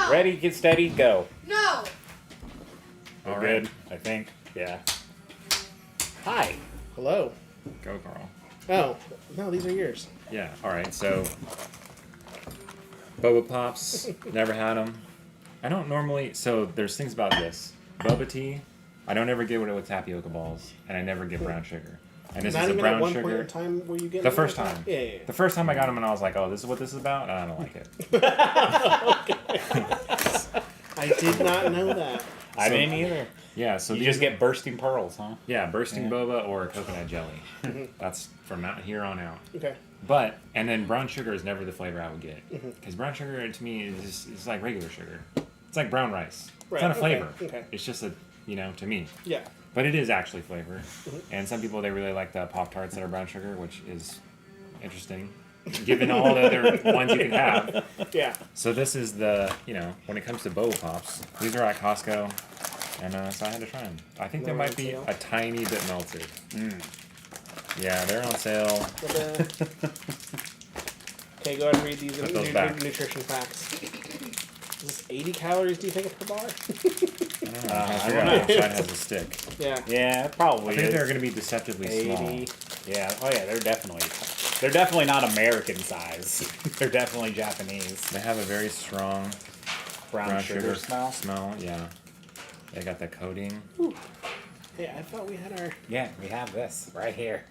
Ready, get steady, go. No. All right. Good, I think. Yeah. Hi. Hello. Go, Carl. Oh, no, these are yours. Yeah, alright, so... Boba Pops, never had them. I don't normally... So, there's things about this. Boba tea, I don't ever get it with tapioca balls, and I never get brown sugar. And this Not is a even brown at one sugar. point in time were you getting The first time. Yeah. The first time I got them, and I was like, oh, this is what this is about? And I don't like it. I did not know that. I didn't either. Yeah, so You just get bursting pearls, huh? Yeah, bursting boba or coconut jelly. That's from out here on out. Okay. But, and then brown sugar is never the flavor I would get. Because brown sugar, to me, is just, it's like regular sugar. It's like brown rice. Right, It's not a flavor. okay. It's just a, to me. Yeah. But it is actually flavor. And some people, they really like the Pop-Tarts that are brown sugar, which is interesting. Given all the other ones you can have. Yeah. So this is the, when it comes to Boba Pops, these are at Costco. And so I had to try them. I think they might be a tiny bit melted. Yeah, they're on sale. Okay, go ahead and read these Put those back. nutrition facts. Is this 80 calories, do you think, per bar? I don't know. Outside has a stick. Yeah. Yeah, it probably I think is. they're going to be deceptively small. 80. Yeah. Oh yeah, they're definitely not American size. They're definitely Japanese. They have a very strong Brown sugar smell. Yeah. They got the coating. Hey, I thought we had our... Yeah, we have this right here.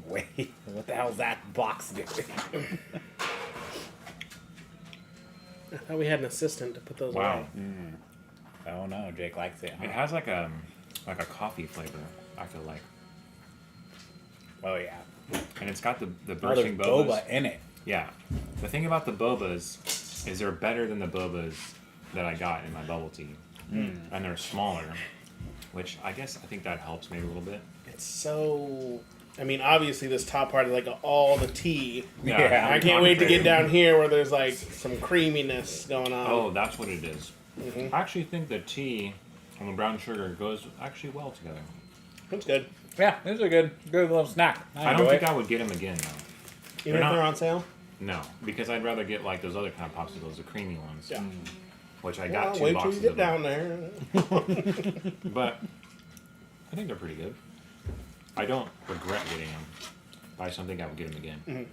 Wait, what the hell's that box doing? I thought we had an assistant to put those Wow. away. Oh no, Jake likes it. Huh? It has like a coffee flavor, I feel like. Oh yeah. And it's got the Oh, there's bursting bobas. boba in it. Yeah. The thing about the bobas is they're better than the bobas that I got in my bubble tea. And they're smaller, which I think that helps maybe a little bit. It's so... I mean, obviously this top part is like all the tea. Yeah. I can't wait to get down here where there's like some creaminess going on. Oh, that's what it is. I actually think the tea and the brown sugar goes actually well together. That's good. Yeah, this is a good little snack. I don't think I would get them again, though. Even if they're on sale? No, because I'd rather get like those other kind of popsicles, the creamy ones. Yeah. Which I got two wait till boxes you get of them. down there. But I think they're pretty good. I don't regret getting them. But I just don't think I would get them again.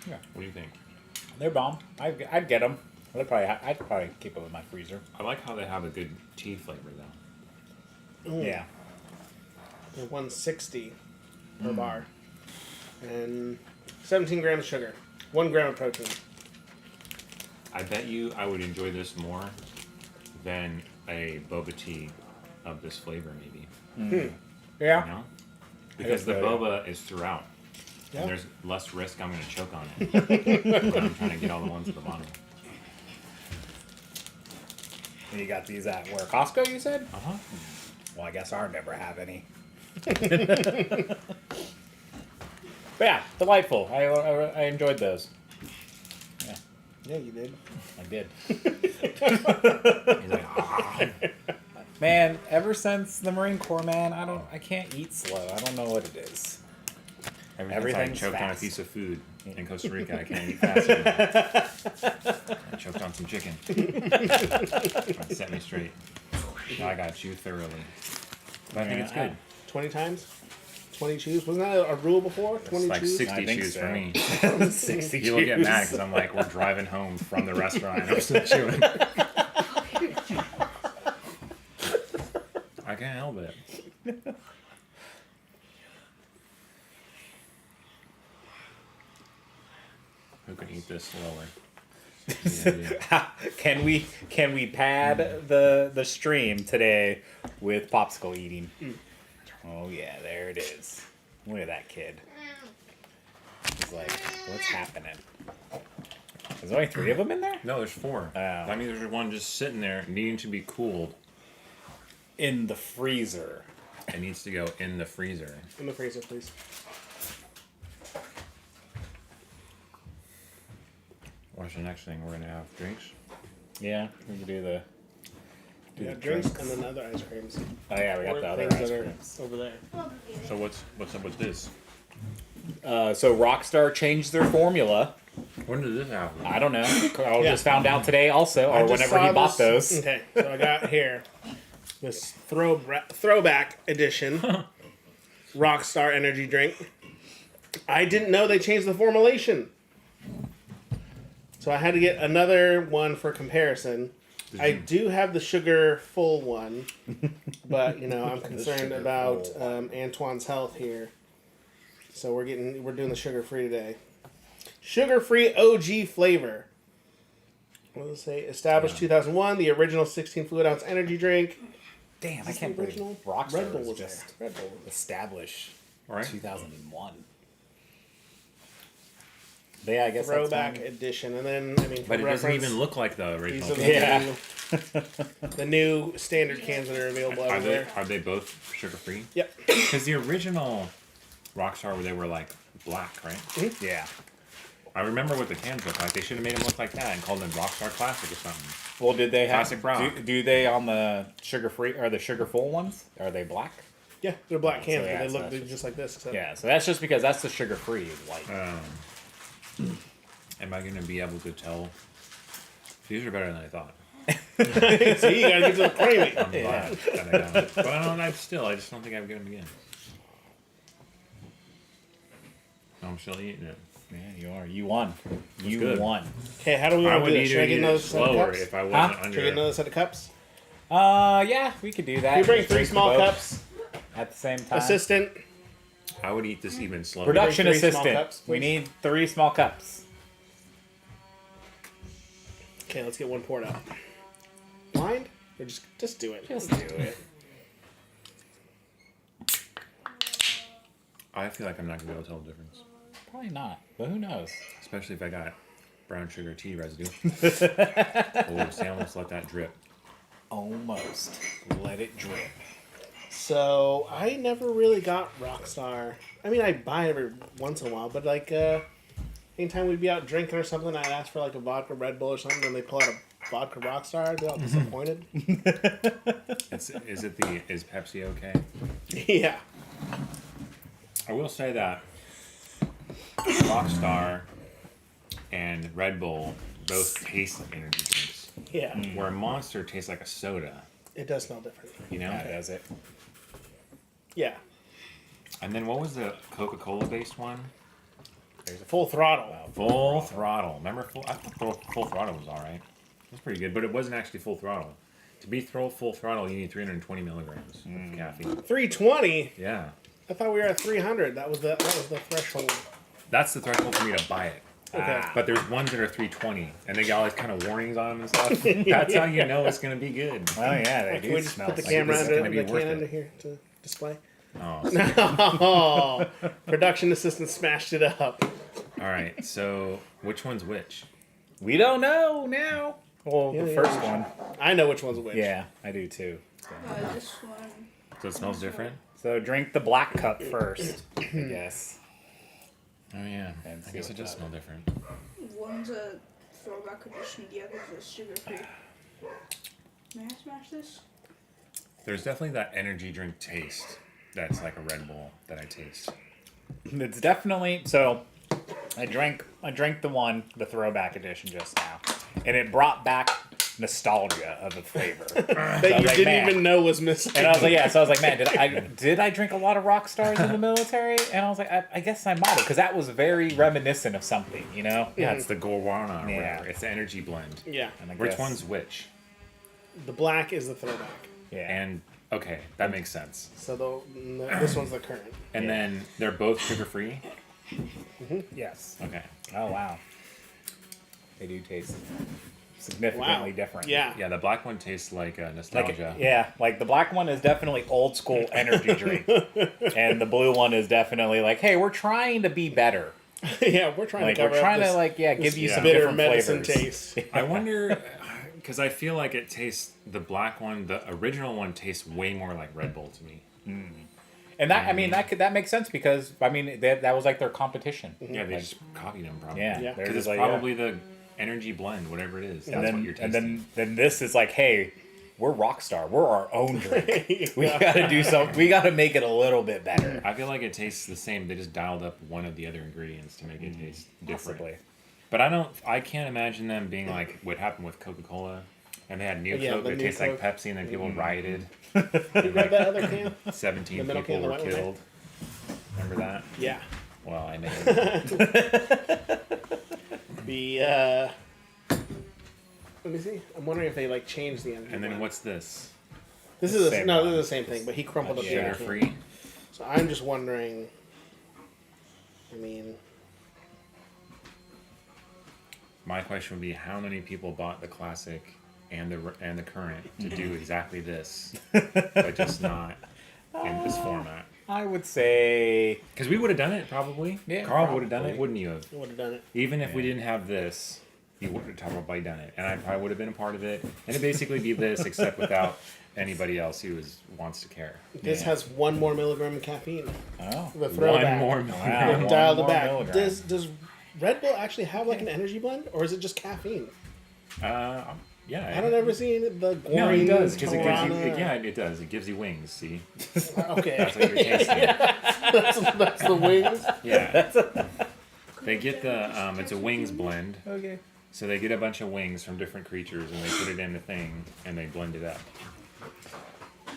Yeah. What do you think? They're bomb. I'd get them. I'd probably keep them in my freezer. I like how they have a good tea flavor, though. Yeah. They're 160 per bar. And 17 grams of sugar. 1 gram of protein. I bet you I would enjoy this more than a boba tea of this flavor, maybe. Yeah. You know? Because the so, boba is throughout. Yeah. And there's less risk I'm going to choke on it when I'm trying to get all the ones at the bottom. And you got these at where? Costco, you said? Uh-huh. Well, I guess I'll never have any. But yeah, delightful. I enjoyed those. Yeah, Yeah, you did. I did. He's like, ah. Man, ever since the Marine Corps, man, I can't eat slow. I don't know what it is. Everything I Everything's choked on a fast. piece of food in Costa Rica. I can't eat fast anymore. I choked on some chicken. That set me straight. Now I got to chew thoroughly. But I think it's good. 20 times? 20 chews? Wasn't that a rule before? 20 It's like chews? 60 I think chews so. for me. 60 People get mad because I'm like, we're driving home from the restaurant and I'm still chewing. I can't help it. Who can eat this slower? Yeah. Can we pad the stream today with popsicle eating? Oh yeah, there it is. Look at that kid. He's like, what's happening? There's only 3 of them in there? No, there's 4. That means there's one just sitting there needing to be cooled. In the freezer. It needs to go in the freezer. In the freezer, please. What's the next thing? We're going to have drinks? Yeah, we can do the Yeah, drinks and then other ice creams. Oh yeah, we got Or the other things ice that are creams. over there. So what's up with this? So Rockstar changed their formula. When did this happen? I don't know. Carl Yeah. just found out today also, I or just whenever he saw bought this- those. Okay, so I got here this throwback edition Rockstar energy drink. I didn't know they changed the formulation. So I had to get another one for comparison. I do have the sugar full one, but I'm concerned sugar about full Antoine's health here. So we're doing the sugar free today. Sugar free OG flavor. What does it say? Established 2001, the original 16 fluid ounce energy drink. Damn, I Is can't the believe original? Rockstar Red Bull was was just there. Red Bull. established Right. 2001. But yeah, I guess Throwback that's fine. edition, and then for But it doesn't reference, even look like the these original. are the, Yeah. the new standard cans that are available everywhere. Are they both sugar free? Yep. Because the original Rockstar, they were like black, right? Yeah. I remember what the cans looked like. They should have made them look like that and called them Rockstar Classic or something. Well, did they have Classic brown. do they on the sugar free or the sugar full ones? Are they black? Yeah, they're black cans, yeah, but they so look that's just like this. Except Yeah. So that's just because that's the sugar free is white. Am I going to be able to tell? These are better than I thought. See, you gotta get to the creamy. I'm glad that I got it. But I just don't think I would get them again. I'm still eating it. Yeah, you are. You won. You good. won. Okay, how do we I want to would do this? either Should I get eat it another set of slower cups? if I wasn't Huh? Should I under. get another set of cups? Yeah, we could do that. Can you bring Just 3 drink small both cups? at the same time. Assistant. I would eat this even slower. Production Bring 3 small assistant. cups, We please. need 3 small cups. Okay, let's get one poured out. Blind? Or just do it. Just do it. I feel like I'm not going to be able to tell the difference. Probably not, but who knows? Especially if I got brown sugar tea residue. Oh, see, I almost let that drip. Almost. Let it drip. So I never really got Rockstar. I mean, I buy it every once in a while, but like anytime we'd be out drinking or something, I'd ask for like a vodka Red Bull or something, and they pull out a vodka Rockstar. I'd be all disappointed. Is Pepsi okay? Yeah. I will say that Rockstar and Red Bull both taste like energy drinks. Yeah. Where Monster tastes like a soda, It does smell different. you know? Yeah, does it? Yeah. And then what was the Coca-Cola based one? There's a Full throttle. Full Throttle. Remember I thought Full Throttle was alright. It was pretty good, but it wasn't actually Full Throttle. To be Full Throttle, you need 320 milligrams of caffeine. 320. Yeah. I thought we were at 300. That was the threshold. That's the threshold for me to buy it. Okay. But there's ones that are 320, and they got all these kind of warnings on them and stuff. That's how you know it's going to be good. Oh yeah, they Can do we just smell. put the like camera this is under gonna be the worth can it. under here to display? Oh, Oh, production assistant smashed it up. all right. So which one's which? We don't know now. Well, Yeah, the yeah, first yeah. one. I know which one's which. Yeah, I do too. This one. So it smells different. So drink the black cup first, I guess. Oh yeah. And I see guess it what does that- smell different. One's a throwback edition, the other's a sugar free. May I smash this? There's definitely that energy drink taste. That's like a Red Bull that I taste. It's definitely so. I drank the throwback edition just now, and it brought back nostalgia of the flavor. That I you was like, didn't man. even know was missing. And I was like, yeah. So I was like, man, did I drink a lot of rock stars in the military? And I was like, I guess I might have, because that was very reminiscent of something, you know? Yeah, it's the Gorwana or Yeah. whatever. It's the energy blend. Yeah. And I Which guess- one's which? The black is the throwback. Yeah. And okay, that makes sense. So this one's the current. And Yeah. then they're both sugar free. Yes. Okay. Oh wow. They do taste significantly Wow. different. Yeah. Yeah, the black one tastes like Like nostalgia. yeah, like the black one is definitely old school energy drink, and the blue one is definitely like, hey, we're trying to be better. Yeah, we're trying Like to cover we're trying up to this, like give you this some bitter different medicine flavors. taste. I wonder, because I feel like it tastes, the black one, the original one tastes way more like Red Bull to me. And that I mean that makes sense because I mean that was like their competition. Yeah, they Like, just copied them probably. yeah, Yeah. they're Because just it's like, probably the energy blend, whatever it is. That's and then what you're tasting. and then this is like, hey, we're Rockstar. We're our own drink. We gotta do something. We gotta make it a little bit better. I feel like it tastes the same. They just dialed up one of the other ingredients to make it taste different. Possibly. But I can't imagine them being like what happened with Coca-Cola. And they had New Yeah, Coke the that New tastes like Coke. Pepsi, and then people rioted. You grab that other can? 17 The middle people can, the were white one, killed. Remember that? Yeah. Well, I know. The let me see. I'm wondering if they like changed the energy. And then blend. what's this? This is Same no, one. this is the same thing, but he crumpled up the other Sugar can. free? So I'm just wondering. I mean, My question would be, how many people bought the classic and the current to do exactly this, but just not in this format? I would say Because we would have done it probably. Yeah, Carl would have done it, probably. wouldn't you have? I would have done it. Even if we didn't have this, you would have probably done it, and I probably would have been a part of it. And it'd basically be this, except without anybody else who wants to care. This has 1 more milligram of caffeine. oh The throwback. One more. wow, They've one dialed it more back. milligram. Does Red Bull actually have like an energy blend, or is it just caffeine? Yeah. I don't ever see the gory. No, it does because it gives you. Guarana- Yeah, it does. It gives you wings. See, Okay, that's what you're tasting. that's the wings. Yeah. They get the. It's a wings blend. Okay. So they get a bunch of wings from different creatures and they put it in the thing and they blend it up.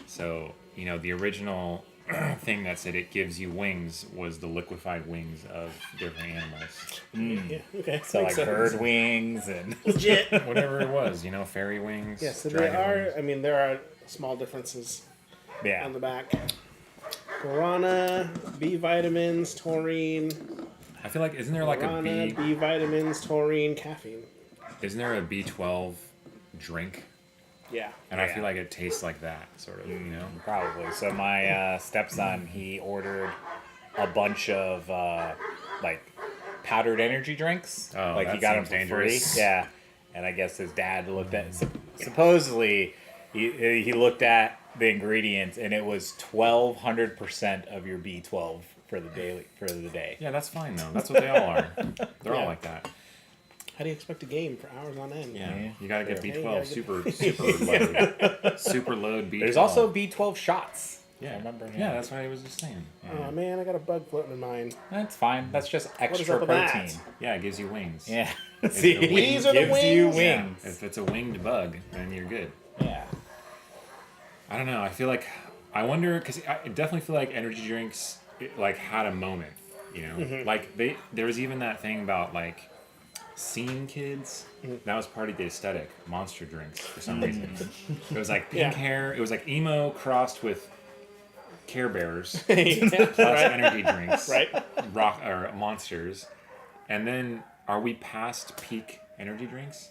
So the original thing that said it gives you wings was the liquefied wings of different animals. Yeah, okay. So like Makes sense. bird wings and Legit. Whatever it was, fairy wings. Yeah, so they dragon are. wings. I mean, there are small differences yeah. on the back. Guarana, B vitamins, taurine. I feel like isn't there like a Guarana, B? B vitamins, taurine, caffeine. Isn't there a B12 drink? Yeah. And I Yeah. feel like it tastes like that, sort of. Probably. So my stepson, he ordered a bunch of like powdered energy drinks. Oh, like he that got them seems for dangerous. free. Yeah. And I guess his dad looked at supposedly he looked at the ingredients and it was 1,200% of your B12 for the day. Yeah, that's fine though. That's what they all are. They're all Yeah. like that. How do you expect a game for hours on end? Yeah, Yeah. you gotta get Yeah, you B12 gotta super load, super load B12. There's also B12 shots. yeah, I remember. yeah, that's what I was just saying. Oh man, I got a bug floating in mine. That's fine. That's just is extra up with that? protein. Yeah, it gives you wings. Yeah. It's See, the These are the gives you wings? Yeah, wings. if it's a winged bug, then you're good. Yeah. I don't know. I feel like I wonder because I definitely feel like energy drinks like had a moment. Like there was even that thing about like scene kids. That was part of the aesthetic. Monster drinks for some reason. It was like pink Yeah. hair. It was like emo crossed with Care Bears Yeah, plus right. energy drinks. Right. Rock or monsters. And then are we past peak energy drinks?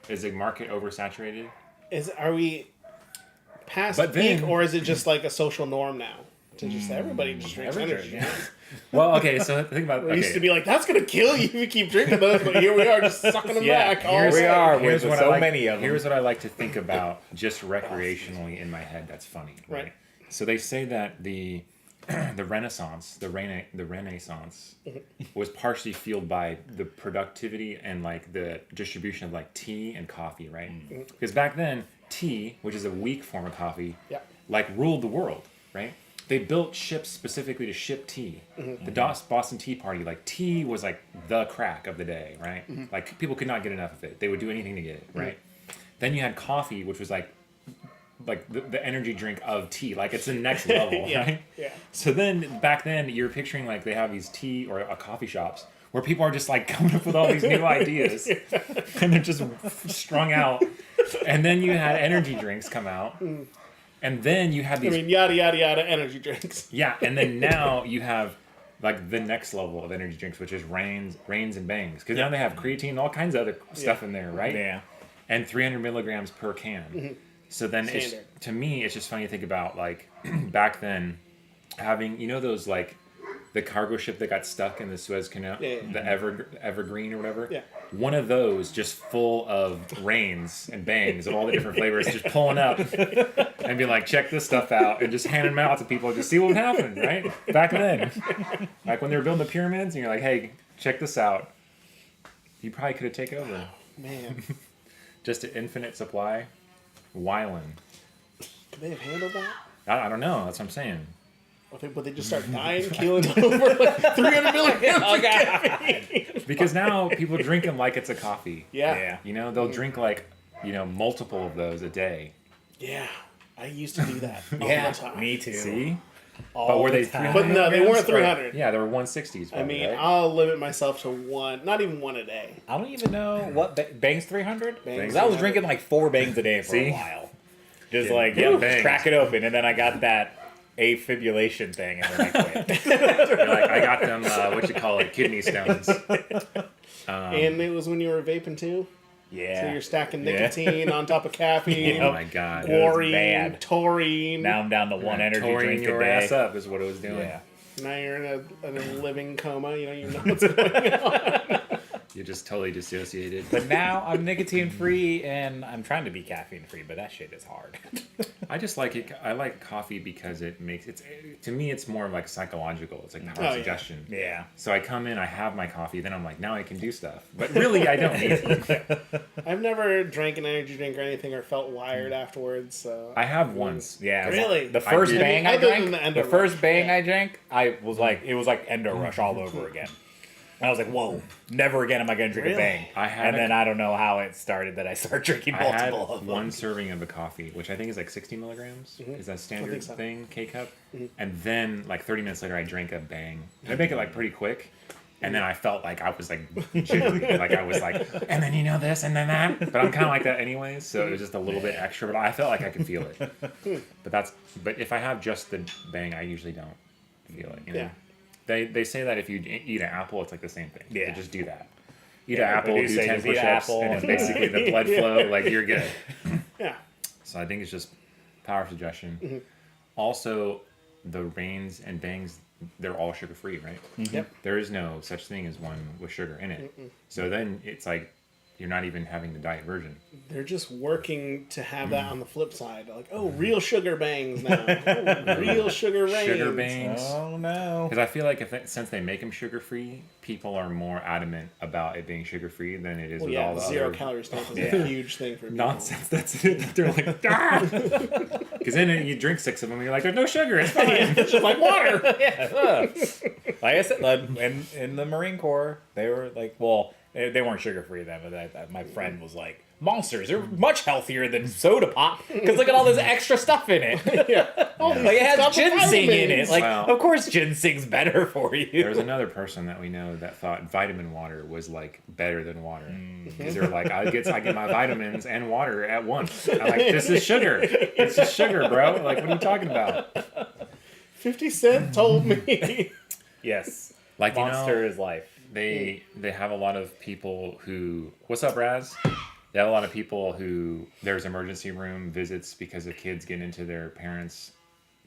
Is the market oversaturated? Are we past But peak, then- or is it just like a social norm now? To just everybody just drinks energy. Yeah. Well, okay. So think about It used to be like, that's gonna kill you if you keep drinking those, but here we are just sucking them Yeah, back. here all we day. are. Here's with what so I like, many of them. Here's what I like to think about just recreationally in my head. That's funny, right? Right. So they say that the Renaissance, the Renaissance, was partially fueled by the productivity and like the distribution of like tea and coffee, right? Because back then, tea, which is a weak form of coffee, Yeah. like ruled the world, right? They built ships specifically to ship tea. The Boston Tea Party, like tea was like the crack of the day, right? Like people could not get enough of it. They would do anything to get it, right? Then you had coffee, which was like the energy drink of tea. Like it's the next level, Yeah. right? Yeah. So then back then you're picturing like they have these tea or coffee shops where people are just like coming up with all these new ideas and they're just strung out. And then you had energy drinks come out. And then you had I these mean, yada yada yada energy drinks. yeah, and then now you have like the next level of energy drinks, which is rains and bangs, because now they have creatine, and all kinds of other stuff in there, right? Yeah. And 300 milligrams per can. So then, Standard. to me, it's just funny to think about like back then having those like the cargo ship that got stuck in the Suez Canal, Yeah. the Evergreen or whatever. Yeah. One of those just full of rains and bangs of all the different flavors, just pulling up and be like, check this stuff out, and just handing them out to people to see what would happen, right? Back then, like when they were building the pyramids, and you're like, hey, check this out. You probably could have taken over. Man. Just an infinite supply. Wylan. Could they have handled that? I don't know. That's what I'm saying. Would they just start dying, keeling over like 300 milligrams? Oh god. Because now people drink them like it's a coffee. Yeah. You know, they'll drink like, multiple of those a day. Yeah. I used to do that. All Yeah, the time. me too. See? All But were the they time. But no, they weren't Or- 300. Yeah, they were 160s. I Probably, mean, right? I'll limit myself to one, not even one a day. I don't even know what Bangs 300. Bangs Because I was 300. drinking like 4 bangs a day for See? a while. Just Yeah, like good bangs. crack it open, and then I got that afibrillation thing, and then I quit. You're like, I got them, kidney stones. And it was when you were vaping too? Yeah. So you're stacking Yeah. nicotine on top of caffeine, Oh my god. chlorine, bad. taurine. Now I'm down to one energy Touring drink your a day. ass up is what it was doing. Yeah. Now you're in a living coma. You don't even know what's going on. You're just totally dissociated. But now I'm nicotine free, and I'm trying to be caffeine free, but that shit is hard. I just like it. I like coffee because it makes to me it's more like psychological. It's like power Oh, yeah. suggestion. Yeah. So I come in, I have my coffee, then I'm like, now I can do stuff. But really, I don't need it. I've never drank an energy drink or anything or felt wired afterwards. So I have once. Yeah. Really? The first did. bang I Other drank, than the Endo the first Rush, bang yeah. I drank, I was like, it was like Endo Rush all over again. And I was like, whoa, never again am I going to drink Really? a bang. I had and a- then I don't know how it started that I started drinking I had multiple of them. one serving of a coffee, which I think is like 60 milligrams. Is that standard think so. thing, K-cup? And then like 30 minutes later, I drank a bang. I make it like pretty quick. And then I felt like I was like jiggly. Like I was like, and then this, and then that. But I'm kind of like that anyways, so it was just a little bit extra. But I felt like I could feel it. But if I have just the bang, I usually don't feel it. You know? Yeah. They say that if you eat an apple, it's like the same thing. Yeah. So just do that. Eat Yeah, an apple, they do do say 10 just eat an push-ups, apple and and, then basically the blood flow, like you're good. yeah. So I think it's just power suggestion. Also, the rains and bangs, they're all sugar free, right? Yep. There is no such thing as one with sugar in it. So then it's like you're not even having the diet version. They're just working to have that on the flip side. Like, oh, real sugar bangs now. Oh, real sugar rains. Sugar bangs. Oh, no. Because I feel like since they make them sugar free, people are more adamant about it being sugar free than it is Well, with yeah, all the zero other calorie stuff is Yeah. a huge thing for people. nonsense. That's it. They're like, because then you drink 6 of them and you're like, there's no sugar. It's fine. It's just like water. Like I said, like, in the Marine Corps, they were like, well, they weren't sugar free then, but my friend was like, Monsters, they're much healthier than soda pop because look at all this extra stuff in it. Yeah. All these Like it has stuff with ginseng in it. vitamins. Like, Wow. of course, ginseng's better for you. There was another person that we know that thought vitamin water was like better than water because they were like, I get my vitamins and water at once. I'm like, this is sugar. It's just sugar, bro. Like, what are you talking about? 50 Cent told me. Yes, Like, Monster is life. they have a lot of people who. What's up, Raz? They have a lot of people who there's emergency room visits because of kids getting into their parents'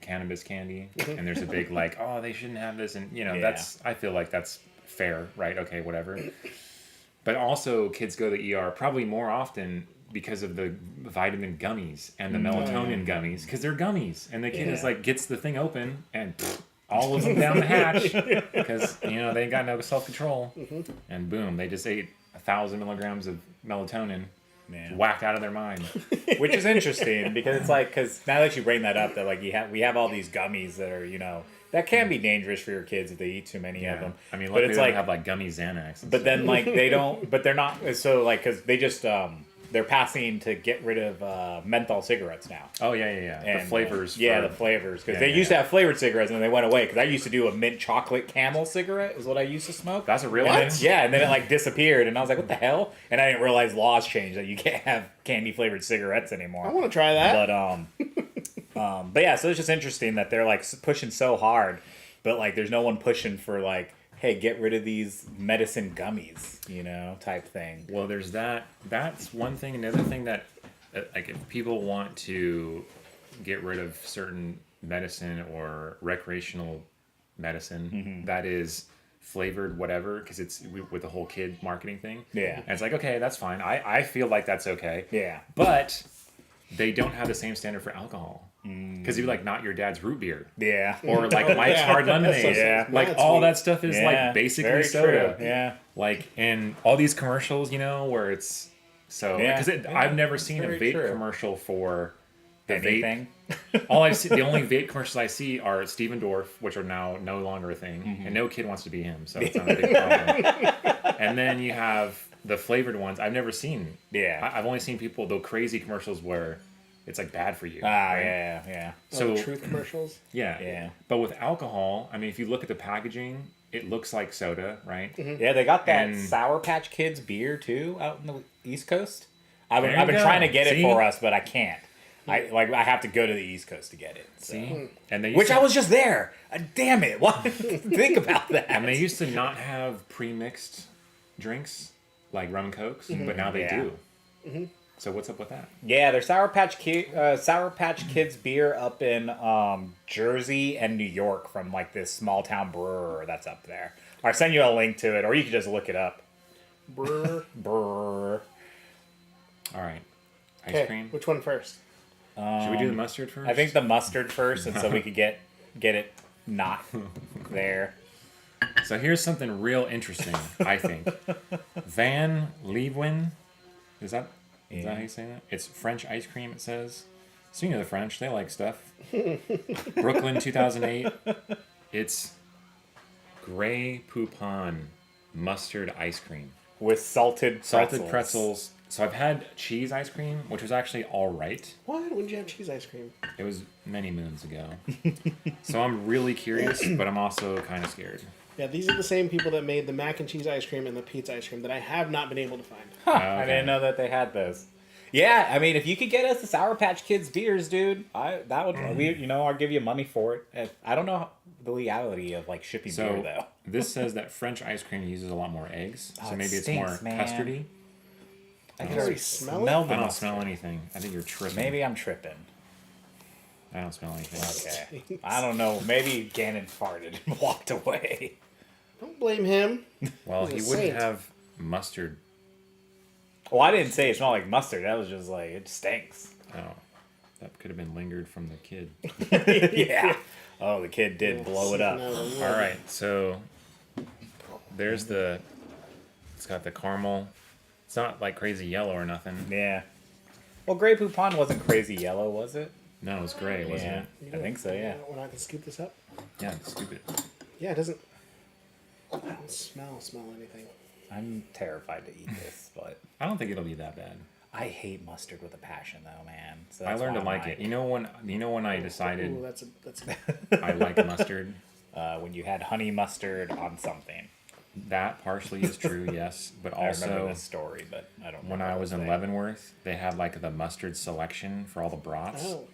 cannabis candy, and there's a big like, oh, they shouldn't have this, and Yeah. I feel like that's fair, right? Okay, whatever. But also, kids go to the ER probably more often because of the vitamin gummies and the melatonin gummies, because they're gummies, and the kid is Yeah. like gets the thing open and all of them down the hatch because they ain't got no self-control, and boom, they just ate 1,000 milligrams of melatonin, Man. whacked out of their mind. Which is interesting because it's like, because now that you bring that up, that like we have all these gummies that are that can be dangerous for your kids if they eat too many of them. I mean, but luckily it's they like, don't have like gummy Xanax. And but stuff. then like they don't, but they're not. So like, because they just they're passing to get rid of menthol cigarettes now. Oh yeah. And, The flavors. yeah, for- the flavors. Because Yeah, they yeah, used to yeah. have flavored cigarettes and they went away. Because I used to do a mint chocolate camel cigarette is what I used to smoke. That's a real And one? then- yeah, and then it like disappeared, and I was like, "What the hell?" And I didn't realize laws changed that you can't have candy flavored cigarettes anymore. I want to try that. But yeah, so it's just interesting that they're like pushing so hard, but like there's no one pushing for like, hey, get rid of these medicine gummies, type thing. Well, there's that. That's one thing. Another thing that, like, if people want to get rid of certain medicine or recreational medicine that is flavored whatever, because it's with the whole kid marketing thing. Yeah. And it's like, okay, that's fine. I feel like that's okay. Yeah. But they don't have the same standard for alcohol. Because you're like, not your dad's root beer. Yeah. Or like Mike's Yeah. Hard Lemonade. Yeah. Like That's all sweet. that stuff is like basically very soda. true. Yeah. Like in all these commercials, where it's so Yeah. because Yeah. I've never seen a Very vape true. commercial for the Anything. vape All I see, the only vape commercials I see are Steven Dorff, which are now no longer a thing, and no kid wants to be him, so it's not a big problem. And then you have the flavored ones. I've never seen. Yeah. I've only seen people the crazy commercials where it's like bad for you. Ah, right? yeah. So So truth commercials. yeah, Yeah. But with alcohol, I mean, if you look at the packaging, it looks like soda, right? Yeah, they got that And- Sour Patch Kids beer too out in the East Coast. I've There been you go. trying to get it See? for us, but I can't. I have to go to the East Coast to get it. So. See, and they used Which to, I was just there. Damn it! What? Think about that. and they used to not have pre-mixed drinks like rum and cokes, but now they Yeah. do. So what's up with that? Yeah, there's Sour Patch Kids beer up in Jersey and New York from like this small town brewer that's up there. I'll send you a link to it, or you can just look it up. Brewer. Brewer. All right, ice Okay, cream. which one first? Should we do the mustard first? I think the mustard first, and so we could get it not there. So here's something real interesting. I think Van Leeuwen. Is that how you say that? It's French ice cream. It says. So you know the French, they like stuff. Brooklyn, 2008. It's Grey Poupon mustard ice cream. With salted Pretzels. So I've had cheese ice cream, which was actually all right. What? When did you have cheese ice cream? It was many moons ago. So I'm really curious, but I'm also kind of scared. Yeah, these are the same people that made the mac and cheese ice cream and the pizza ice cream that I have not been able to find. I didn't know that they had those. Yeah, I mean, if you could get us the Sour Patch Kids beers, dude, I'll give you money for it. I don't know the legality of like shipping beer So though. this says that French ice cream uses a lot more eggs, so it maybe it's stinks, more man. custardy. I can already smell it? I the don't mustard. smell anything. I think you're tripping. Maybe I'm tripping. I don't smell anything. Okay. I don't know. Maybe Gannon farted and walked away. Don't blame him. Well, He's he a wouldn't saint. have mustard. Well, I didn't say it smelled like mustard. That was just like, it stinks. Oh, that could have been lingered from the kid. Yeah. Oh, the kid did blow it up. All right, so there's the. It's got the caramel. It's not like crazy yellow or nothing. Yeah. Well, Grey Poupon wasn't crazy yellow, was it? No, it was gray, wasn't Yeah. it? I think so, yeah. When I can scoop this up. Yeah, it's stupid. Yeah, it doesn't. I don't smell anything. I'm terrified to eat this, but I don't think it'll be that bad. I hate mustard with a passion, though, man. So I that's learned why to like I'm it. You know when I decided Ooh, that's I like mustard. when you had honey mustard on something. That partially is true, yes, but I remember also this story, but I don't. when remember I the was in thing. Leavenworth, they had like the mustard selection for all the brats, Oh.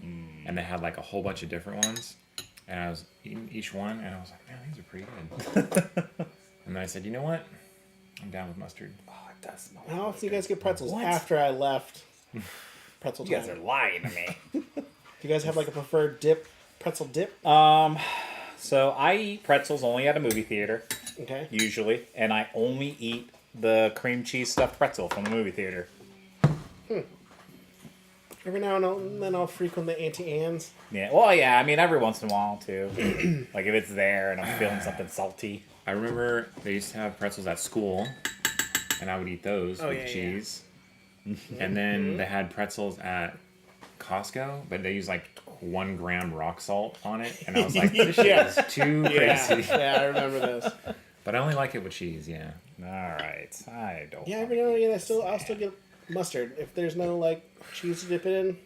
and they had like a whole bunch of different ones, and I was eating each one, and I was like, man, these are pretty good. And then I said, you know what? I'm down with mustard. Oh, it does smell. How often do you guys get pretzels? What? After I left pretzel You time. guys are lying to me. Do you guys have like a preferred dip? Pretzel dip? So I eat pretzels only at a movie theater, Okay. usually, and I only eat the cream cheese stuffed pretzel from the movie theater. Every now and then I'll frequent the Auntie Anne's. Yeah. Well, yeah. I mean, every once in a while too. Like if it's there and I'm feeling something salty. I remember they used to have pretzels at school, and I would eat those with yeah, cheese. And then they had pretzels at Costco, but they used like 1 gram rock salt on it, and I was like, this shit is too crazy. Yeah, I remember those. But I only like it with cheese, yeah. All right. I don't. Yeah, every now and again I'll still get mustard if there's no like cheese to dip it in.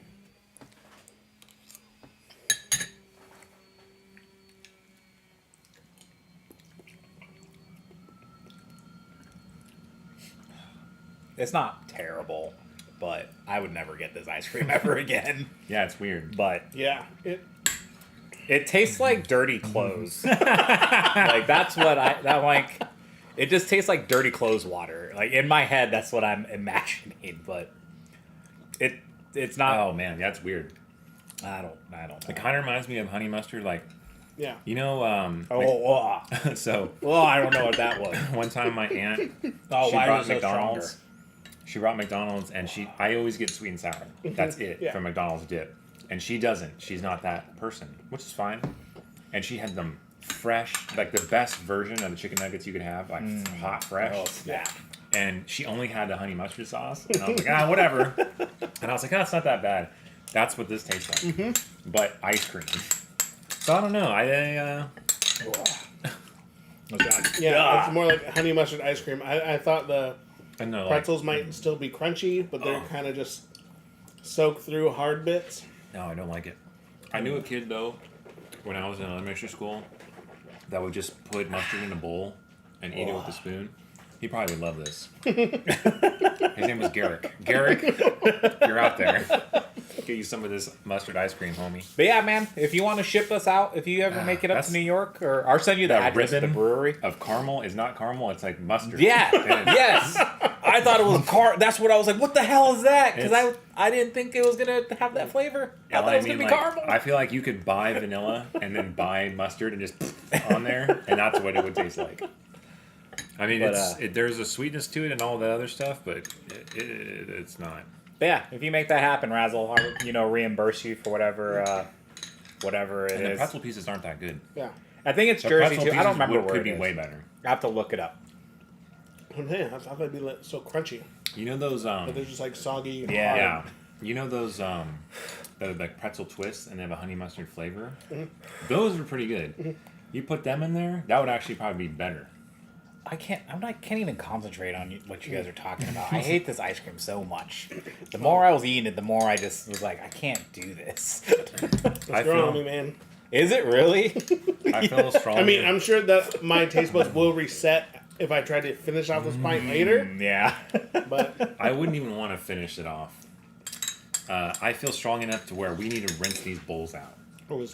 It's not terrible, but I would never get this ice cream ever again. Yeah, it's weird. But Yeah. it tastes like dirty clothes. Like that's what it just tastes like dirty clothes water. Like in my head, that's what I'm imagining, but it's not. Oh man, that's weird. I don't know. It kind of reminds me of honey mustard, like, Yeah. you know, so I don't know what that was. one time my aunt, Oh, she why brought is it so McDonald's. She brought McDonald's, and I always get sweet and sour. That's it Yeah. from McDonald's dip. And she doesn't. She's not that person, which is fine. And she had them fresh, like the best version of the chicken nuggets you could have, like hot, fresh. Oh, snap. And she only had the honey mustard sauce. And I was like, whatever. And I was like, it's not that bad. That's what this tastes like. But ice cream. So I don't know. Oh god. Yeah, it's more like honey mustard ice cream. I thought the I know. Like, pretzels might still be crunchy, but they're kind of just soaked through hard bits. no, I don't like it. I knew a kid though, when I was in elementary school, that would just put mustard in a bowl and eat it with a spoon. He probably would love this. His name was Garrick. Garrick, you're out there. Get you some of this mustard ice cream, homie. But yeah, man, if you want to ship us out, if you ever make it up That's- to New York, or I'll send you the address of the ribbon brewery. of caramel is not caramel. It's like mustard. Yeah, And yes. I thought it was That's what I was like. What the hell is that? Because It's- I didn't think it was gonna have that flavor. I thought it was gonna be like, caramel. I feel like you could buy vanilla and then buy mustard and just on there, and that's what it would taste like. I mean, But, there's a sweetness to it and all that other stuff, but it's not. But yeah, if you make that happen, Razzle, I'll reimburse you for whatever it And the is. pretzel pieces aren't that good. Yeah. I think it's The Jersey pretzel too. I don't pieces remember where could it be is. way better. I have to look it up. Man, I thought they'd be so crunchy, You know those but they're just like soggy. Yeah. yeah. You know those the like pretzel twists and they have a honey mustard flavor? Those are pretty good. You put them in there, that would actually probably be better. I can't even concentrate on what you guys are talking about. I hate this ice cream so much. The more I was eating it, the more I just was like, I can't do this. It's I growing on feel- me, man. Is it really? I feel strong. I mean, I'm sure that my taste buds will reset if I try to finish off this pint later, Yeah. but I wouldn't even want to finish it off. I feel strong enough to where we need to rinse these bowls out.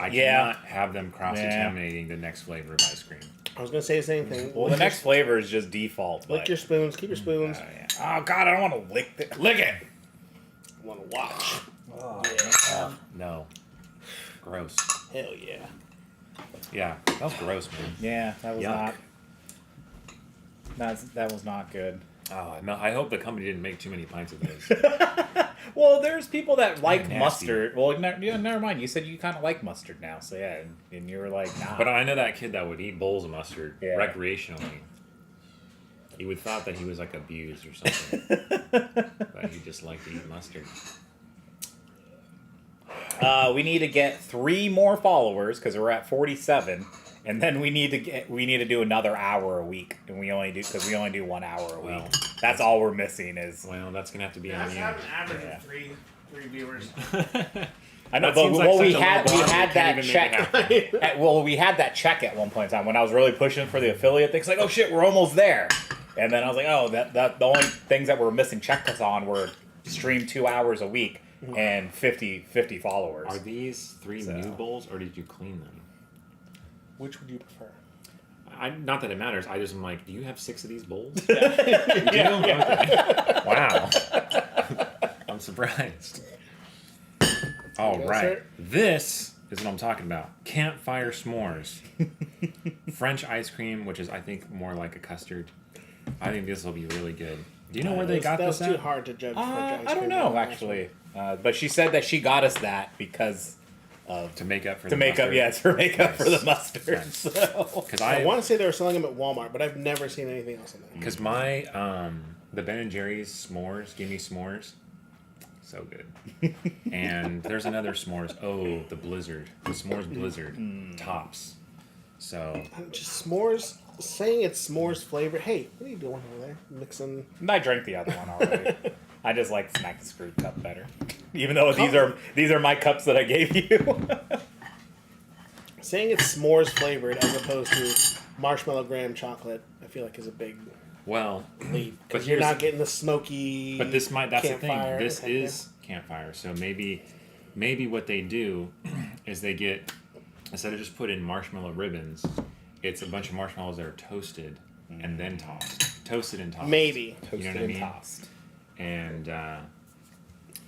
I Yeah. cannot have them cross-contaminating the next flavor of ice cream. I was gonna say the same thing. Well, the next flavor is just default. lick But, your spoons, keep your spoons. oh god, I don't want to lick it. Lick it. I want to watch. No. Gross. Hell yeah. Yeah, that was gross, man. Yeah, that was Yuck. that was not good. Oh, no, I hope the company didn't make too many pints of this. Well, there's people that like Nasty. mustard. Well, never mind. You said you kind of like mustard now, so yeah, and you were like, nah. But I know that kid that would eat bowls of mustard Yeah. recreationally. You would thought that he was like abused or something. But he just liked to eat mustard. We need to get 3 more followers because we're at 47, and then we need to do another hour a week, and we only do 1 hour a week. Well, That's all we're missing is. Well, that's gonna have to be Yeah, on I you. have an average Yeah. of three viewers. I know, That but seems like well, such we a had low bar, we that can't even make it check. Well, we had that check at one point in time when I was really pushing for the affiliate things. Like, oh shit, we're almost there. And then I was like, oh, that the only things that were missing checklists on were stream 2 hours a week and 50 followers. Are these 3 So- new bowls, or did you clean them? Which would you prefer? Not that it matters. I just am like, do you have 6 of these bowls? Yeah. You do? Okay. Wow. I'm surprised. All Yes, right. sir. This is what I'm talking about. Campfire s'mores. French ice cream, which is, I think, more like a custard. I think this will be really good. Do you know where they got That's this too at? hard to judge. French ice I don't cream know on actually, but she said that she got us that because of To make up for to the make up, mustard? yeah, to make up for the Nice. mustard. Nice. So. Because I want to say they were selling them at Walmart, but I've never seen anything else on that. Because my the Ben and Jerry's s'mores, give me s'mores, so good. And there's another s'mores. Oh, the Blizzard, the s'mores Blizzard tops. So Just s'mores. Saying it's s'mores flavored. Hey, what are you doing over there? Mixing. I drank the other one already. I just like Snack the Screw cup better, even though these are my cups that I gave you. Saying it's s'mores flavored as opposed to marshmallow graham chocolate, I feel like is a big well, leap. But Because you're here's- not getting the smoky. but this might that's the thing. campfire This kind of is campfire. So maybe what they do is they get, instead of just put in marshmallow ribbons, it's a bunch of marshmallows that are toasted and then tossed, toasted and tossed. Maybe. You know what I and mean? tossed. And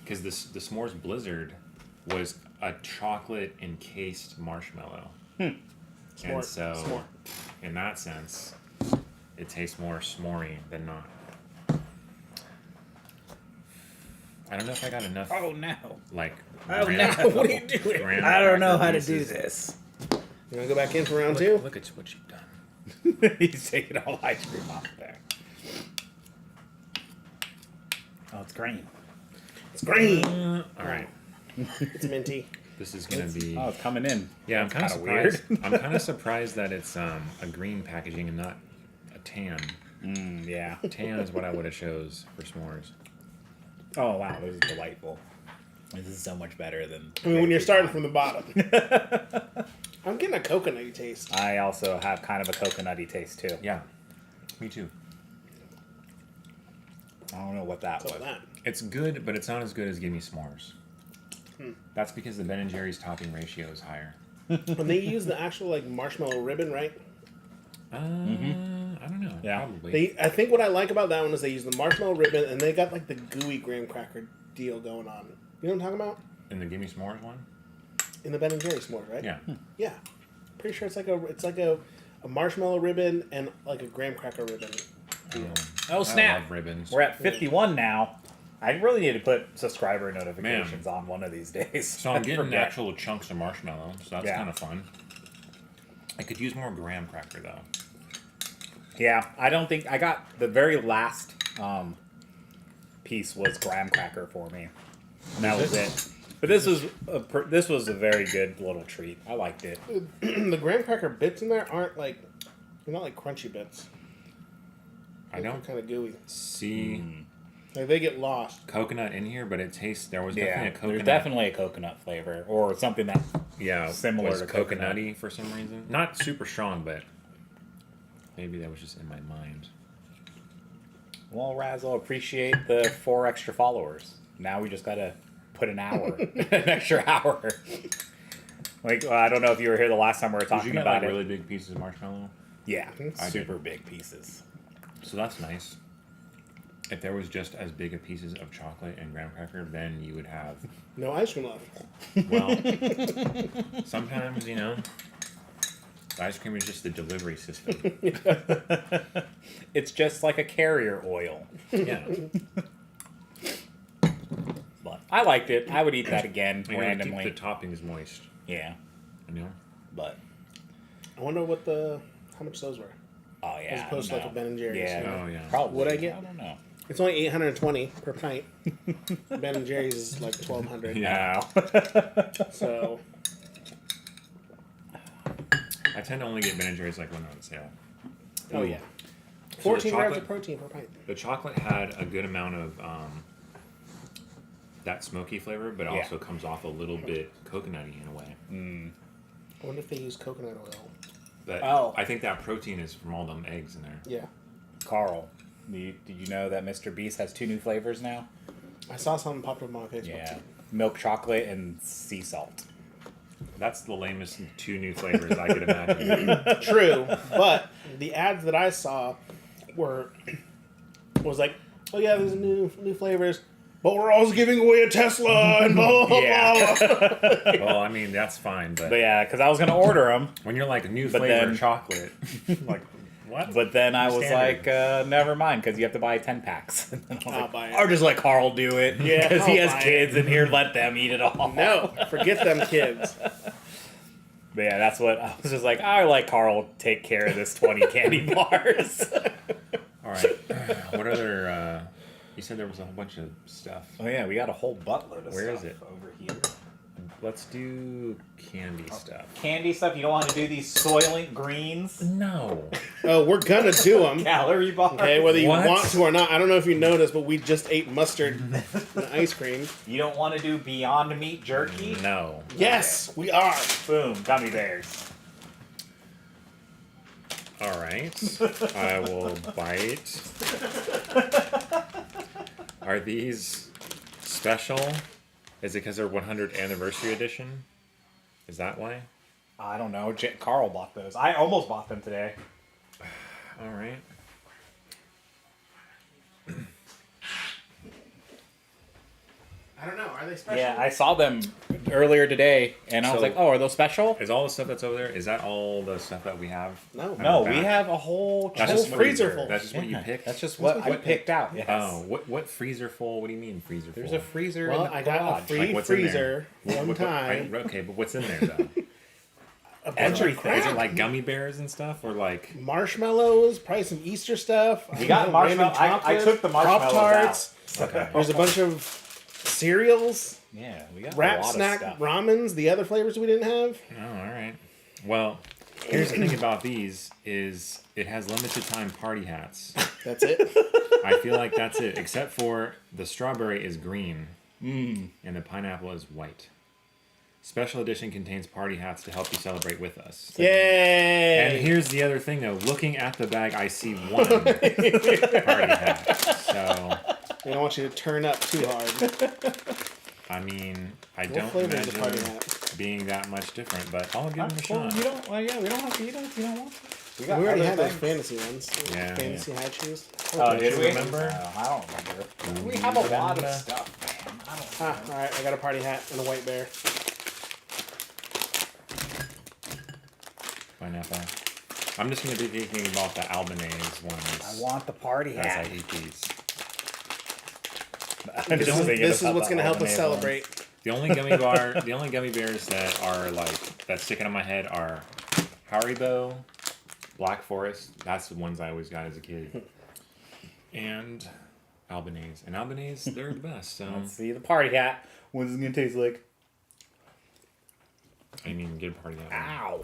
because the s'mores Blizzard was a chocolate encased marshmallow, and S'more. so S'more. in that sense, it tastes more s'morey than not. I don't know if I got enough. Oh no! Like, Oh graham- no! What are you doing? graham I don't know cracker how to do pieces. this. You want to go back in for round two? Look at what you've done. He's taking all the ice cream off there. Oh, it's green. It's green. All right. It's minty. This is gonna be. Oh, it's coming in. Yeah, I'm kind of kinda weird. surprised. I'm kind of surprised that it's a green packaging and not a tan. Yeah. Tan is what I would have chose for s'mores. Oh wow, this is delightful. This is so much better than. I mean, when you're starting from the bottom. I'm getting a coconutty taste. I also have kind of a coconutty taste too. Yeah, me too. I don't know what that So was. that. It's good, but it's not as good as Gimme S'mores. That's because the Ben and Jerry's topping ratio is higher. When they use the actual like marshmallow ribbon, right? I don't know. Yeah. Probably. I think what I like about that one is they use the marshmallow ribbon and they got like the gooey graham cracker deal going on. You know what I'm talking about? In the Gimme S'mores one? In the Ben and Jerry s'mores, right? Yeah. Yeah. Pretty sure it's like a marshmallow ribbon and like a graham cracker ribbon. Oh I snap! love ribbons. We're at 51 now. I really need to put subscriber notifications on one of these days. So I'm getting forget. actual chunks of marshmallow, so that's Yeah. kind of fun. I could use more graham cracker though. Yeah, I don't think I got the very last piece was graham cracker for me. And that was it. But this was a very good little treat. I liked it. The graham cracker bits in there aren't like they're not like crunchy bits. I don't They're kind of gooey. see Like they get lost. coconut in here, but it tastes. There was Yeah, definitely a coconut. there's definitely a coconut flavor or something that. yeah, similar was to coconut. coconutty for some reason. Not super strong, but maybe that was just in my mind. Well, Razzle, appreciate the 4 extra followers. Now we just gotta put an hour, an extra hour. Like I don't know if you were here the last time we were Did you talking get about like it. really big pieces of marshmallow? Yeah, I super big pieces. So that's nice. If there was just as big of pieces of chocolate and graham cracker, then you would have. No ice cream left. Well, sometimes the ice cream is just the delivery system. It's just like a carrier oil. Yeah, But I liked it. I would eat that again you gotta randomly. keep the toppings moist. Yeah, but I wonder how much those were. oh yeah, As opposed to I like don't a Ben and know. Jerry's. Yeah, Oh, yeah. Probably. What'd I get? I don't know. It's only 820 per pint. Ben and Jerry's is like 1200. Yeah. So I tend to only get Ben and Jerry's like when they're on sale. oh yeah. So the 14 grams chocolate- of protein per pint. The chocolate had a good amount of that smoky flavor, but Yeah. also comes off a little bit coconutty in a way. I wonder if they use coconut oil. But Oh. I think that protein is from all them eggs in there. Yeah. Carl, did you know that Mr. Beast has 2 new flavors now? I saw something pop up on my Facebook. Yeah, milk chocolate and sea salt. That's the lamest 2 new flavors I could imagine. True, but the ads that I saw was like, oh yeah, there's new flavors, but we're also giving away a Tesla and blah blah Yeah. blah. Well, I mean, that's fine, but But yeah, because I was gonna order them, when you're like new But flavor then- chocolate, like, what? but then I was Standard. like, never mind, because you have to buy 10 packs. And then I was I'll like, buy it. or just let Carl do it. Yeah, because he I'll has buy kids in here. Let them eat it all. No, forget them kids. But yeah, that's what I was just like. I let Carl take care of this 20 candy bars. All right. What other? You said there was a whole bunch of stuff. Oh yeah, we got a whole buttload of Where stuff is it? over here. Let's do candy stuff. Candy stuff. You don't want to do these soylent greens No. Oh, we're gonna do them. calorie bars. Okay, whether you What? want to or not. I don't know if you noticed, but we just ate mustard and ice cream. You don't want to do Beyond Meat jerky. No. Yes, we are. Boom, gummy bears. All right. I will bite. Are these special? Is it because they're 100th anniversary edition? Is that why? I don't know. Carl bought those. I almost bought them today. All right. I don't know. Are they special? Yeah, I saw them earlier today, and I was So- like, "Oh, are those special?" Is all the stuff that's over there? Is that all the stuff that we have? No. No, back. we have a whole That's whole just freezer what you- full. That's just what you Yeah, picked. That's just what I what- picked out. Yes. Oh, what freezer full? What do you mean freezer full? There's a freezer. Well, in the I got a garage. free Like, what's in freezer one What- time. okay, but what's in there though? A bunch of Everything. Is crap. it like gummy bears and stuff, or like? Marshmallows, probably some Easter stuff. We got random marshmallow. I chocolate, took the marshmallows Pop-Tarts. Okay. There's a bunch of cereals, Yeah, we got a wrap lot snack, of stuff. ramens, the other flavors we didn't have. Oh, all right. Well, here's the thing about these is it has limited time party hats. That's it. I feel like that's it, except for the strawberry is green and the pineapple is white. Special edition contains party hats to help you celebrate with us. Yay! And here's the other thing, though. Looking at the bag, I see one party hat. So, We don't want you to turn up too hard. I mean, I What don't flavor is the party imagine hat? being that much different, but I'll give them a Well, shot. you don't. Well, yeah, we don't have to eat them if you don't want to. We got We already other had those things. fantasy ones. Yeah. Fantasy high cheese. Oh, Don't did you we? remember? I don't remember. We have a lot of stuff, man. I don't know. Alright, I got a party hat and a white bear. Pineapple. I'm just going to be thinking about the Albanese ones I want the party as I hat. eat these. I'm This just is, thinking this is about what's the going to help us Albanese celebrate. The only gummy bears that are like that sticking in my head are Haribo, Black Forest. That's the ones I always got as a kid, and Albanese. And Albanese, they're the best. So Let's see the party hat. What's it gonna taste like? I mean, get a party out. Ow!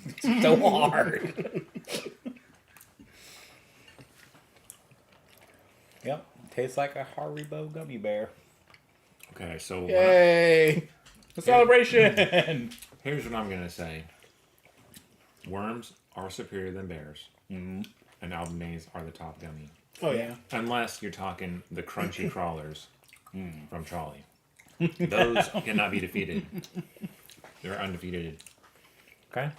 It's so hard. Yep, tastes like a Haribo gummy bear. Okay, so Yay! A celebration. here's what I'm gonna say: worms are superior than bears, and Albanese are the top gummy. Oh, yeah. Unless you're talking the crunchy crawlers from Trolley. Those cannot be defeated. They're undefeated. Okay?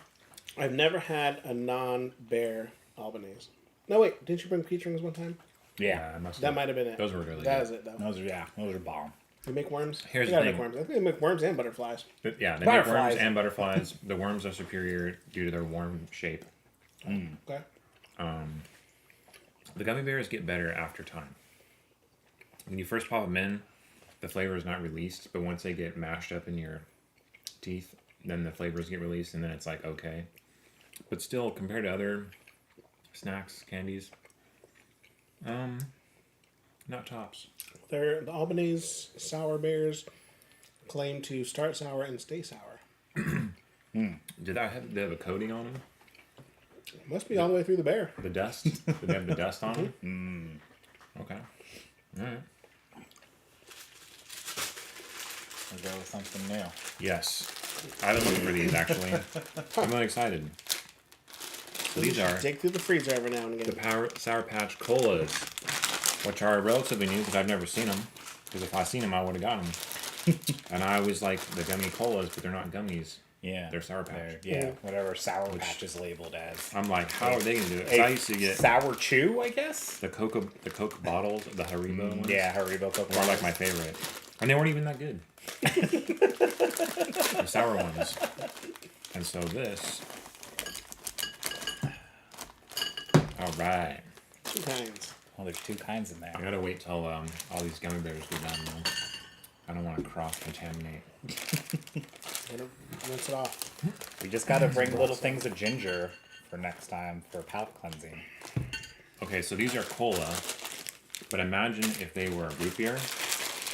I've never had a non-bear Albanese. No, wait. Didn't you bring peach rings one time? Yeah, I must That might have been it. Those were really That good. is it, though. those are bomb. They make worms? Here's They the gotta thing. make worms. I think they make worms and butterflies. But yeah, they Butterflies. make worms and butterflies. The worms are superior due to their worm shape. Okay. The gummy bears get better after time. When you first pop them in, the flavor is not released, but once they get mashed up in your teeth, then the flavors get released, and then it's like, okay. But still, compared to other snacks, candies, not tops. The Albanese sour bears claim to start sour and stay sour. Did they have a coating on them? Must be all the way through the bear. The dust? Did they have the dust on them? Okay. All right. We'll go with something new. Yes. I've been looking for these, actually. I'm really excited. So these are Dig through the freezer every now and the again. Sour Patch Colas, which are relatively new because I've never seen them. Because if I seen them, I would have got them. And I always like the gummy colas, but they're not gummies. Yeah, They're Sour Patch. Yeah, whatever Sour Patch is labeled as. I'm like, how are they gonna do it? 'Cause I used to get Sour Chew, I guess. the Coke bottles, the Haribo ones. Yeah, Haribo Coke. Were like my favorite, and they weren't even that good. The sour ones. And so this. All right. Two kinds. Well, there's two kinds in I there. gotta wait till all these gummy bears go down though. I don't want to cross-contaminate. Gotta rinse it off. We just gotta bring little things of ginger for next time for palate cleansing. Okay, so these are cola, but imagine if they were root beer,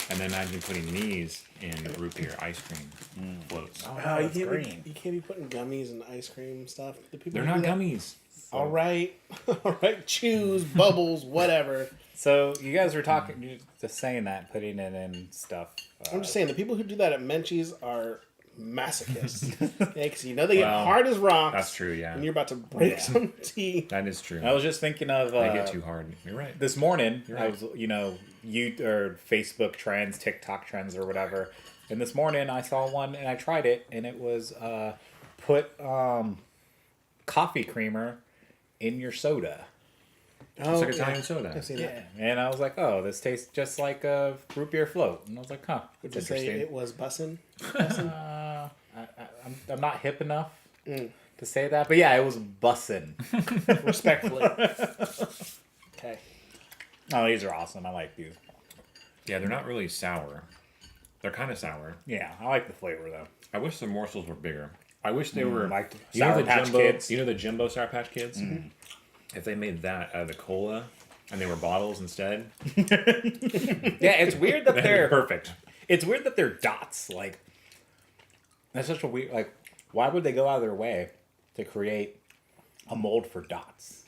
and then imagine putting these in root beer ice cream floats. Oh, you it's can't green. Be, you can't be putting gummies and ice cream stuff. The people They're who not do that- gummies. All right, all right. Chews, bubbles, whatever. So you guys were talking, you're just saying that, putting it in stuff. I'm just saying the people who do that at Menchie's are masochists. Because you know they get Well, hard as rocks. That's true, yeah. And you're about to break Yeah. some teeth. That is true. I was just thinking of They get too hard. You're right. this morning. You're I right. was, or Facebook trends, TikTok trends, or whatever. And this morning I saw one and I tried it, and it was put coffee creamer in your soda. Oh, It's like Italian soda. I've seen that. And I was like, oh, this tastes just like a root beer float. And I was like, huh, Would that's you say interesting. it was bussin'? I'm not hip enough to say that, but yeah, it was bussin'. Respectfully. Okay. Oh, these are awesome. I like these. Yeah, they're not really sour. They're kind of sour. Yeah, I like the flavor though. I wish the morsels were bigger. I wish they were like the you know Sour the Patch jumbo. Kids? You know the jumbo Sour Patch Kids. If they made that out of the cola and they were bottles instead, Yeah, it's weird that that'd be they're perfect. It's weird that they're dots. Like, that's such a weird. Like, why would they go out of their way to create a mold for dots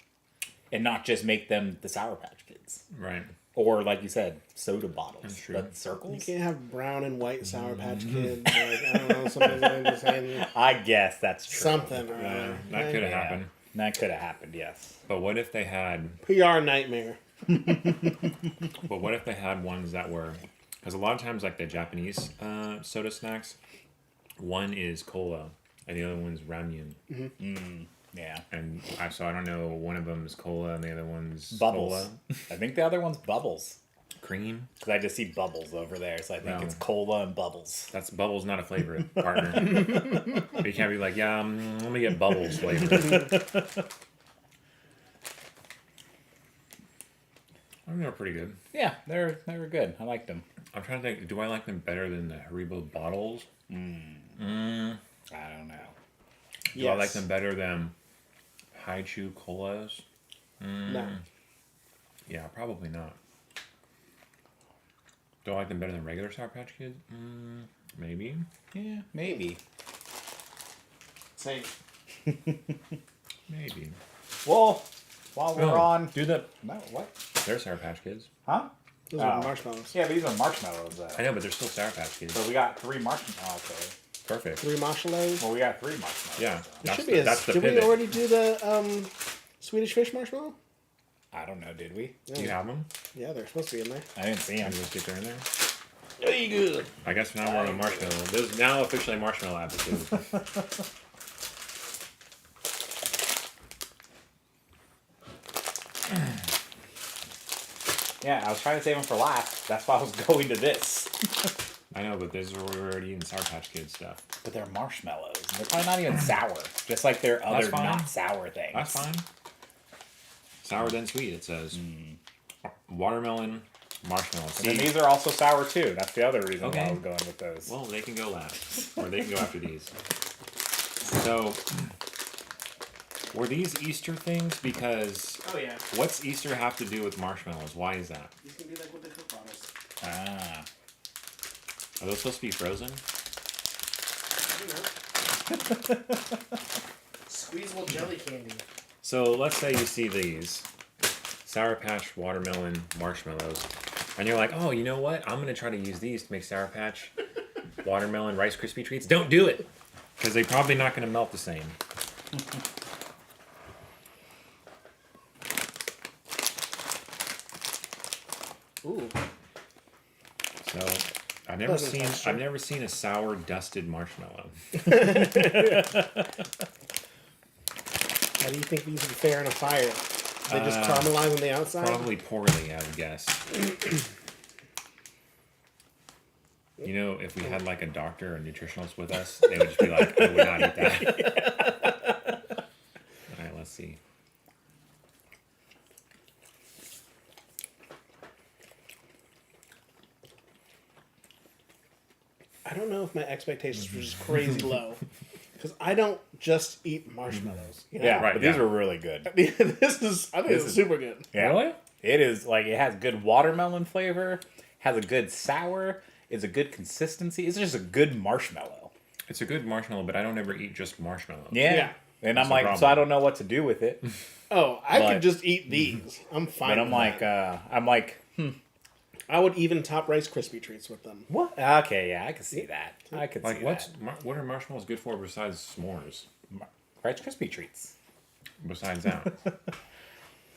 and not just make them the Sour Patch Kids? Right. Or, like you said, soda bottles. That's true. But You circles? can't have brown and white Sour Patch Kids. Like, I don't know, something's like the same. I guess that's true. Something. That could have Yeah. happened. That could have happened, yes. But what if they had? PR nightmare. But what if they had ones that were? Because a lot of times, like the Japanese soda snacks, one is cola and the other one's ramyun. Yeah. And so I don't know. One of them is cola and the other one's Bubbles. cola. I think the other one's bubbles. Cream. Because I just see bubbles over there, so I think No. it's cola and bubbles. That's bubbles, not a flavor, partner. But you can't be like, yeah, let me get bubbles flavor. I think they're pretty good. Yeah, they were good. I liked them. I'm trying to think. Do I like them better than the Haribo bottles? I don't know. Do I like them better than Haichu colas? No. Yeah, probably not. Do I like them better than regular Sour Patch Kids? Maybe. Yeah, maybe. Same. Maybe. Well, while we're Oh, on... do the. No, what? They're Sour Patch Kids. Huh? Those Oh. are marshmallows. Yeah, but these are marshmallows, though. I know, but they're still Sour Patch Kids. So we got 3 marshmallows. Okay. Perfect. 3 marshmallows. Well, we got 3 marshmallows. Yeah. There should be That's the did we pivot. already do the Swedish fish marshmallow? I don't know, did we? Do you have them? Yeah, they're supposed to be in there. I didn't see Can them. you just get there in there? Very good. I guess now we're on the marshmallow. This is now officially marshmallow episode. Yeah, I was trying to save them for last. That's why I was going to this. I know, but this is where we were already eating Sour Patch Kids stuff. But they're marshmallows. And they're probably not even sour. Just like their other That's fine. not sour things. That's fine. Sour then sweet, it says. Watermelon, marshmallow. And then See, these are also sour too. That's the other reason why Okay. I was going with those. well, they can go last. Or they can go after these. So, were these Easter things? Because Oh yeah. what's Easter have to do with marshmallows? Why is that? These can be like with the Coke bottles. Ah. Are those supposed to be frozen? Squeezable jelly candy. So let's say you see these Sour Patch watermelon marshmallows, and you're like, oh, you know what? I'm gonna try to use these to make Sour Patch watermelon Rice Krispie treats. Don't do it, because they're probably not gonna melt the same. Ooh. So I've never seen a sour dusted marshmallow. How do you think these would fare in a fire? They just caramelize on the outside? Probably poorly, I would guess. You know, if we had like a doctor or a nutritionist with us, they would just be like, I would not eat that. All right, let's see. I don't know if my expectations were just crazy low. Because I don't just eat marshmallows. You know? Yeah, Right, but these yeah. were really good. I think this is super good. Yeah. Really? It is like it has good watermelon flavor, has a good sour, it's a good consistency. It's just a good marshmallow. It's a good marshmallow, but I don't ever eat just marshmallows. Yeah. Yeah. And That's I'm the like, so problem. I don't know what to do with it. Oh, I But- could just eat these. I'm fine. But I'm with like, that. I would even top Rice Krispie treats with them. what? Okay, yeah, I can see that. I could Like, see what are marshmallows good for besides s'mores? that. Rice Krispie treats. Besides that,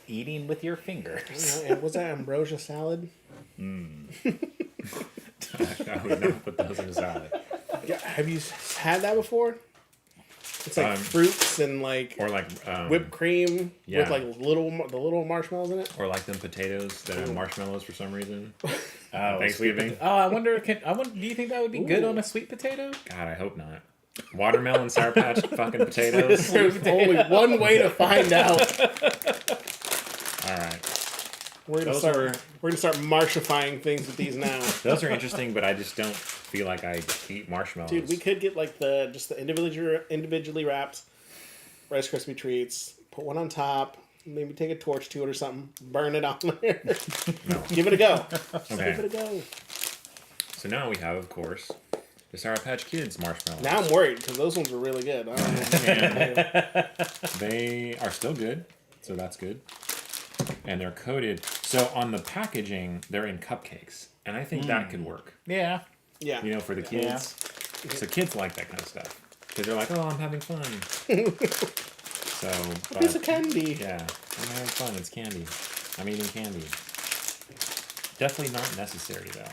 Eating with your fingers. And was that ambrosia salad? I would not put those in a salad. Yeah, have you had that before? It's like fruits and like Or like whipped cream yeah. with like the little marshmallows in it. or like them potatoes that have marshmallows for some reason. Oh, Thanksgiving. Oh, I wonder. Do you think that would be good on a sweet potato? God, I hope not. Watermelon, Sour Patch, fucking potatoes. There's only one way to find out. All right. We're gonna Those start marshifying things with these now. Those are interesting, but I just don't feel like I eat marshmallows. Dude, we could get like the individually wrapped Rice Krispie treats. Put one on top. Maybe take a torch to it or something. Burn it on there. Give it a go. Just Okay. give it a go. So now we have, of course, the Sour Patch Kids marshmallows. Now I'm worried because those ones were really good. I don't know. And they are still good, so that's good. And they're coated. So on the packaging, they're in cupcakes, and I think that could work. Yeah. Yeah. You know, for the kids. So kids like that kind of stuff because they're like, "Oh, I'm having fun." So A piece of candy. yeah, I'm having fun. It's candy. I'm eating candy. Definitely not necessary though.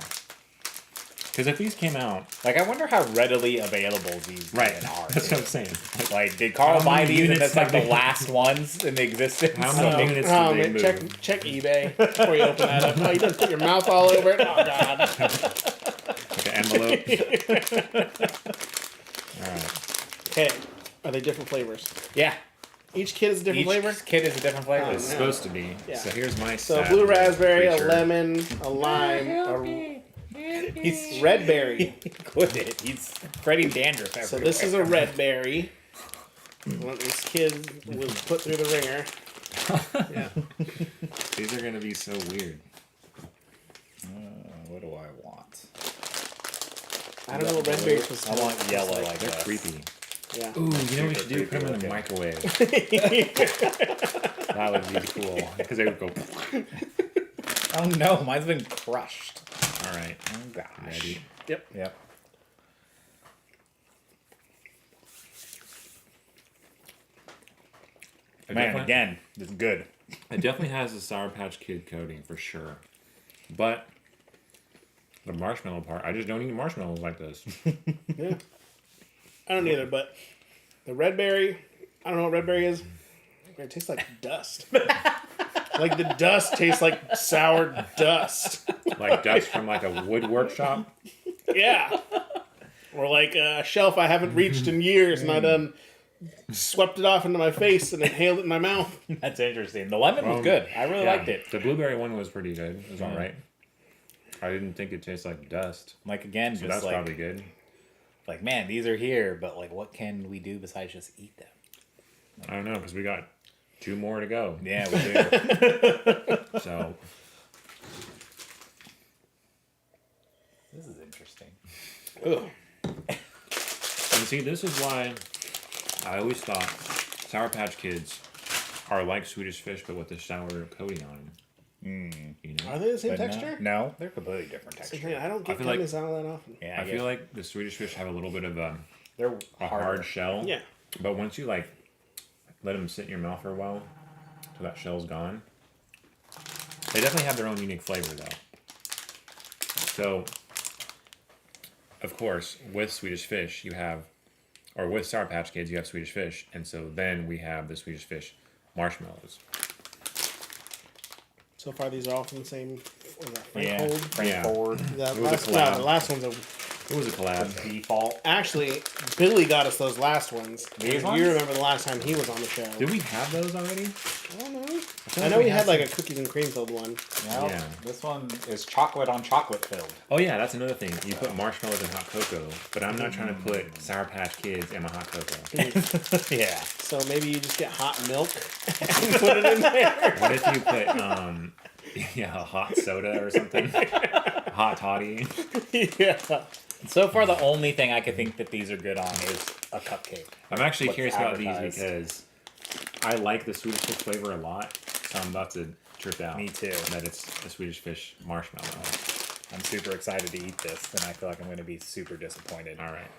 Because if these came out, Like, I wonder how readily available these right? even are. That's what I'm saying. Like, did Carl How buy many these and units that's like have the they- last ones in existence? How many units Oh, did they man, move? check eBay before you open that up. Oh, you just put your mouth all over it. Oh God. Like an envelope. All right. Okay. Are they different flavors? Yeah. Each kid is a different Each flavor. kid is a different flavor. It's Yeah. supposed to be. Yeah. So here's my So sad blue raspberry, creature. a lemon, a lime, a He's red berry. Quit it. He's spreading dandruff everywhere. So this is a red berry. What this kid was put through the ringer. Yeah. These are gonna be so weird. What do I want? I don't know what red berry was. I want yellow like They're that. creepy. Yeah. Ooh, you know what we Super should do? Put them in the creepy microwave. That would be cool. Because they would go. Oh no, mine's been crushed. All right. Oh gosh. Ready? Yep. Yep. It Man, definitely- again, this is good. It definitely has the Sour Patch Kid coating for sure. But the marshmallow part, I just don't eat marshmallows like this. Yeah. I don't either, but the red berry, I don't know what red berry is. It tastes like dust. Like the dust tastes like sour dust. Like dust from like a wood workshop. Yeah. Or like a shelf I haven't reached in years and I done swept it off into my face and inhaled it in my mouth. That's interesting. The lemon was Um, good. I really Yeah, liked it. The blueberry one was pretty good. It was all right. I didn't think it tastes like dust. Like again, So just that's like probably good. like man, these are here, but like, what can we do besides just eat them? I don't know because we got 2 more to go. Yeah, we do. So This is interesting. Ugh. and see, this is why I always thought Sour Patch Kids are like Swedish Fish, but with the sour coating on them. You know, Are they the same But texture? no, they're completely different Same texture. thing. I don't I get feel like- gummies out that often. Yeah, I feel like the Swedish Fish have a little bit of a they're hard harder. shell. Yeah. But once you like let them sit in your mouth for a while, till that shell's gone, they definitely have their own unique flavor though. So, of course, with Swedish Fish, you have, or with Sour Patch Kids, you have Swedish Fish, and so then we have the Swedish Fish marshmallows. So far, these are all from the same. What is that, Frank Yeah, Hold? Frank Yeah. Forward. That was a last, no, collab. the last one's a. It was a collab. Default. Actually, Billy got us those last ones. These You ones? remember the last time he was on the show? Did we have those already? I don't know. feel I like know we we had had like a cookies and cream filled one. No, Yeah. this one is chocolate on chocolate filled. Oh yeah, that's another thing. You put marshmallows in hot cocoa, but I'm not trying to put Sour Patch Kids in my hot cocoa. Yeah. So maybe you just get hot milk and put it in there. What if you put a hot soda or something? Hot toddy. Yeah. So far, the only thing I could think that these are good on is a cupcake. I'm actually What's curious about these advertised. because I like the Swedish Fish flavor a lot, so I'm about to trip out. Me too. That it's a Swedish Fish marshmallow. I'm super excited to eat this, and I feel like I'm going to be super disappointed. All right,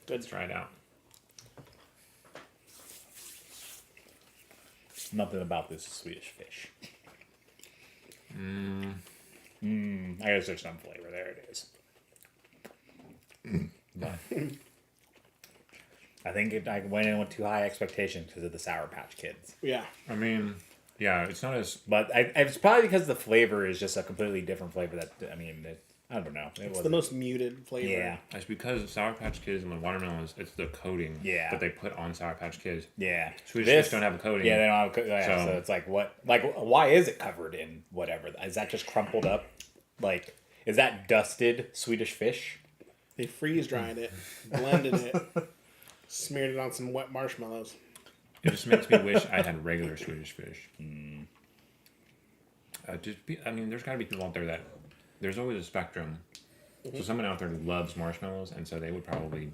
let's try it out. Nothing about this is Swedish Fish. I guess there's some flavor. There it is. But I think I went in with too high expectations because of the Sour Patch Kids. Yeah. I mean, yeah, it's not as. But it's probably because the flavor is just a completely different flavor. I don't know. It's the most muted flavor. Yeah. It's because Sour Patch Kids and the watermelons, it's the coating Yeah. that they put on Sour Patch Kids. Yeah. Swedish Fish don't have a coating. Yeah, they don't have a coating. Yeah, so So- it's like, what? Like, why is it covered in whatever? Is that just crumpled up? Like, is that dusted Swedish Fish? They freeze dried it, blended it, smeared it on some wet marshmallows. It just makes me wish I had regular Swedish Fish. There's got to be people out there that there's always a spectrum So someone out there loves marshmallows, and so they would probably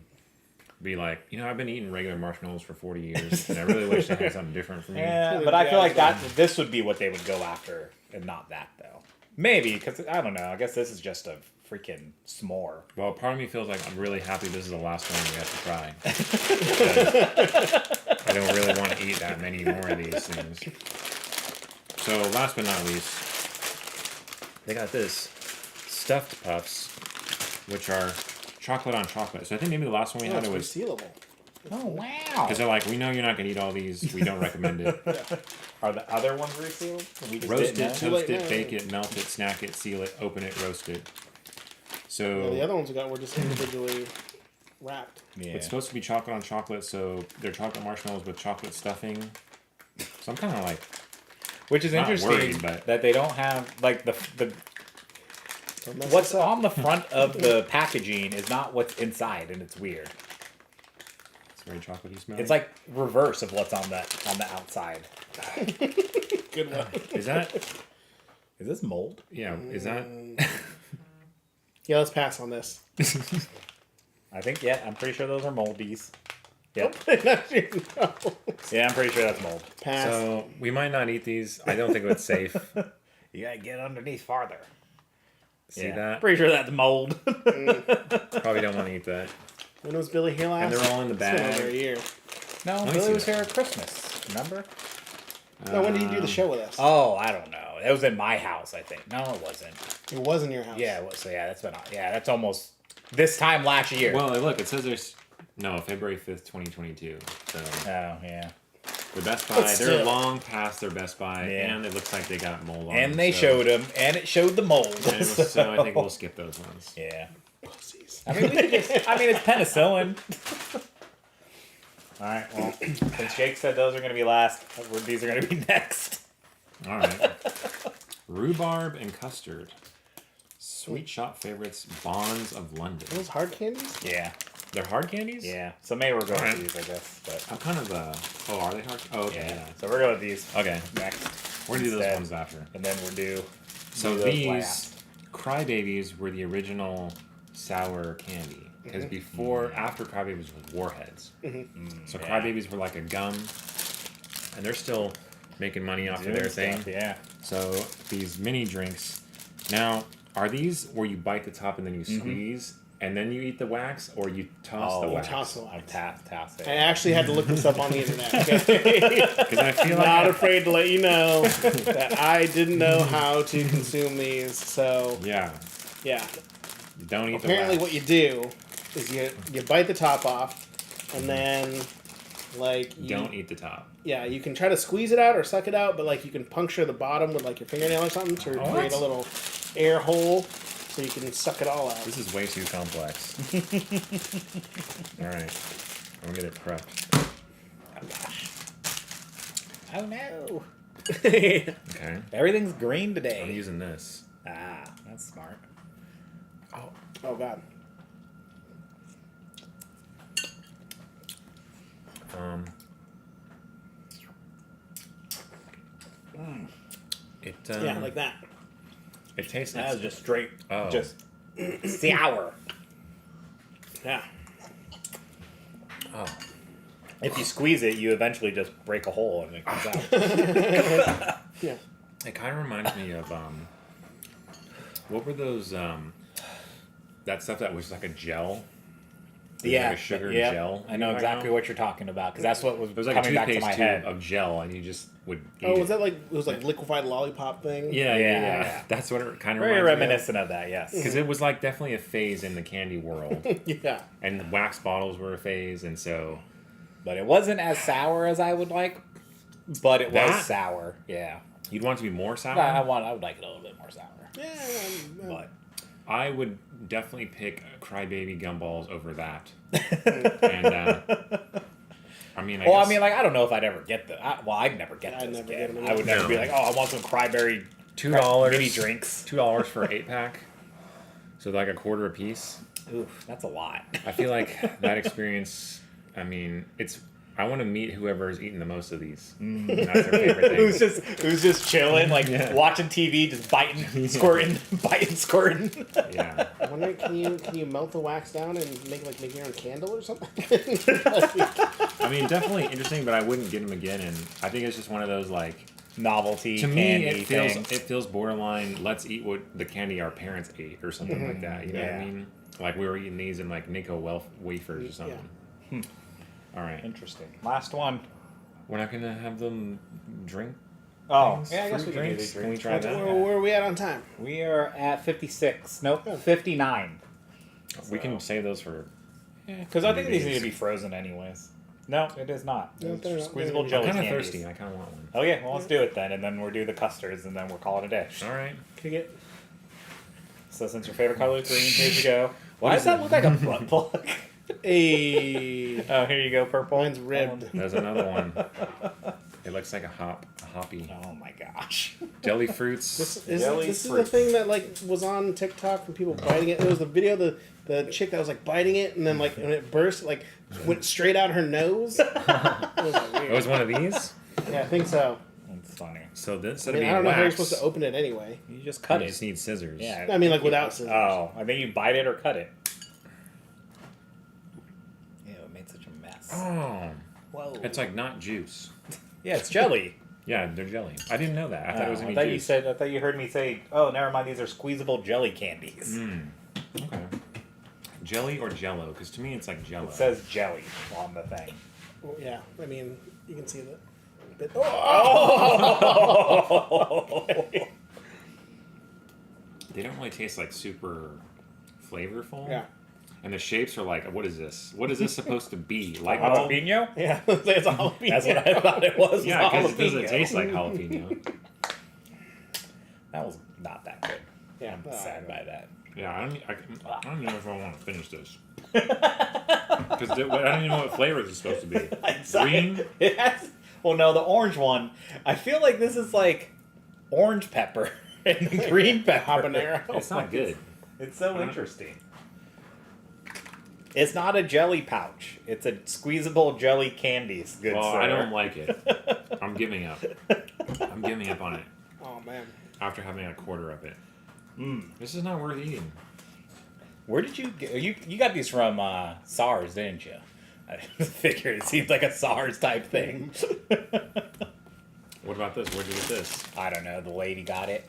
be like, I've been eating regular marshmallows for 40 years, and I really wish they had something different for me. Yeah, but I feel like this would be what they would go after, and not that though. Maybe because I don't know. I guess this is just a freaking s'more. Well, part of me feels like I'm really happy this is the last one we have to try. I don't really want to eat that many more of these things. So last but not least, they got this stuffed puffs, which are chocolate on chocolate. So I think maybe the last one we had it's it was resealable. Oh wow! because they're like, we know you're not gonna eat all these. We don't recommend it. Are the other ones resealed? We just Roast didn't it, know? toast Too it, late bake now. it, melt it, snack it, seal it, open it, roast it. Yeah, So the other ones we got were just individually wrapped. Yeah. it's supposed to be chocolate on chocolate, so they're chocolate marshmallows with chocolate stuffing. So I'm kind of like, Which is Not interesting worried, but- that they don't have like the what's on the front of the packaging is not what's inside, and it's weird. it's very chocolatey smell. It's like reverse of what's on the outside. Good one. Is that? Is this mold? Yeah. Is that? Yeah, let's pass on this. I think I'm pretty sure those are moldies. Yep. No. Yeah, I'm pretty sure that's mold. Pass. So we might not eat these. I don't think it's safe. You gotta get underneath farther. See that? Pretty sure that's mold. Probably don't want to eat that. When was Billy here last? And they're all in the It's been bag. over a year. No, me Billy see was that. here at Christmas. Remember? No, when did you do the show with us? Oh, I don't know. It was in my house, I think. No, it wasn't. It was in your house. Yeah, it was. So yeah, that's almost this time last year. Well, look, it says there's February 5th, 2022. So Oh yeah. the Best Buy, But they're still. long past their Best Buy, Yeah. and it looks like they got mold on And them, they so- showed him, and it showed the mold. And it was, so I think we'll skip those ones. Yeah. Pussies. I mean, we could just. I mean, it's penicillin. All right. Well, since Jake said those are going to be last, these are going to be next. All right. Rhubarb and custard. Sweet shop favorites, Bonds of London. Those hard candies? Yeah. They're hard candies? Yeah. So maybe we're going Alright. with these, I guess. But I'm kind of oh, are they hard? Oh, okay. yeah. Yeah. So we're going with these Okay. next, We're gonna do those Instead. ones after. and then we'll do. So those these last. Crybabies were the original sour candy. Because after Crybabies was Warheads. So yeah. Crybabies were like a gum, and they're still making money off of Doing their stuff, thing. Yeah. So these mini drinks. Now, are these where you bite the top and then you squeeze and then you eat the wax, or you toss the Oh, wax? Toss the I'm wax. task it. I actually had to look this up on the internet. Okay? Because I feel like Not afraid to let you know that I didn't know how to consume these. So yeah, yeah. you don't eat Apparently, the what wax. you do is you bite the top off, and then like you Don't eat the top. Yeah, you can try to squeeze it out or suck it out, but like you can puncture the bottom with like your fingernail or something to Oh, create a what? little air hole, so you can suck it all out. This is way too complex. All right, I'm gonna get it prepped. Oh no. Okay, Everything's green today. I'm using this. Ah, that's smart. Oh god. It Yeah, like that. it tastes. That was just straight, Oh. just sour. Yeah. Oh, If you squeeze it, you eventually just break a hole and it comes out. Yeah. it kind of reminds me of what were those that stuff that was like a gel? It was like a sugar yeah, gel. I know Right exactly now? what you're talking about because that's what was, It was like coming a back to toothpaste my tube head. of gel, and you just would. Eat Oh, was it. that like it was like liquefied lollipop thing? Yeah, Yeah, yeah. yeah. That's what it kind of Very reminds me of. reminiscent of that, yes. Because it was like definitely a phase in the candy world, Yeah. and the wax bottles were a phase, and so But it wasn't as sour as I would like. But it That- was sour. Yeah. you'd want it to be more sour. I would like it a little bit more sour. Yeah. But I would definitely pick Crybaby gumballs over that. And I mean, I well, guess I mean, like I don't know if I'd ever get I'd never get I'd those never again. get them I would never No. be like, oh, I want some cryberry $2 mini drinks. $2 for an 8-pack, so like a quarter a piece. Oof, that's a lot. I feel like that experience. I mean, it's I want to meet whoever's eating the most of these. That's their favorite thing. who's just chilling, like Yeah. watching TV, just biting, squirting, biting, squirting. Yeah. I wonder, can you melt the wax down and make your own candle or something? I mean, definitely interesting, but I wouldn't get them again. And I think it's just one of those like Novelty. to me, candy it feels things. borderline. Let's eat what the candy our parents ate, or something like that. You know what I Yeah. mean? Like we were eating these in like Nico wafers or something. All right, Interesting. Last one. we're not gonna have them drink. Oh, things, yeah, I guess fruit we can do drinks. the Can we drinks. try that? Where are we at on time? We are at 56. Nope, 59. We can save those for. Because I think these need to be frozen anyways. No, it is not. No, they're not. Squeezable I'm jelly kind of candies. thirsty. I kind of want one. Okay, well, let's do it then, and then we'll do the custards, and then we'll call it a day. All right. Kick it. So since your favorite color is green, here you go. Why does that look like a butt plug? Hey, Oh, here you go, purple. mine's ribbed. There's another one. It looks like a hoppy. Oh my gosh. Jelly fruits. Jelly This is the fruits. thing that like was on TikTok from people biting it. It was the video the chick that was like biting it and then like when it burst like went straight out her nose. It was like, weird. It was one of these. Yeah, I think so. That's funny. So this I instead mean, of I being don't know how you're wax, supposed to open it anyway. You just cut you it. just need scissors. Yeah. I mean, like without scissors. Oh, I think you bite it or cut it. Ew, it made such a mess. Oh, Whoa. it's like not juice. Yeah, it's jelly. Yeah, they're jelly. I didn't know that. I thought it was I gonna thought be you juice. said. I thought you heard me say. Oh, never mind. These are squeezable jelly candies. Okay. Jelly or Jello? Because to me, it's like Jello. It says jelly on the thing. Well, yeah, I mean, you can see that. They don't really taste like super flavorful. Yeah. And the shapes are like, what is this? What is this supposed to be? Like Jalapeno? Yeah, it's a jalapeno. That's what I thought it was. Yeah, because it doesn't jalapeno. taste like jalapeno. That was not that good. Yeah, I'm sad by that. Yeah, I don't know if I want to finish this. Because I don't even know what flavor this is supposed to be. Green? It has, well, no, the orange one. I feel like this is like orange pepper and the green pepper. Habanero. It's not good. It's so interesting. It's not a jelly pouch. It's a squeezable jelly candies. Good Well, sir. I don't like it. I'm giving up. I'm giving up on it Oh man. after having a quarter of it. This is not worth eating. Where did you get? You got these from SARS, didn't you? I figured it seemed like a SARS type thing. What about this? Where'd you get this? I don't know. The lady got it.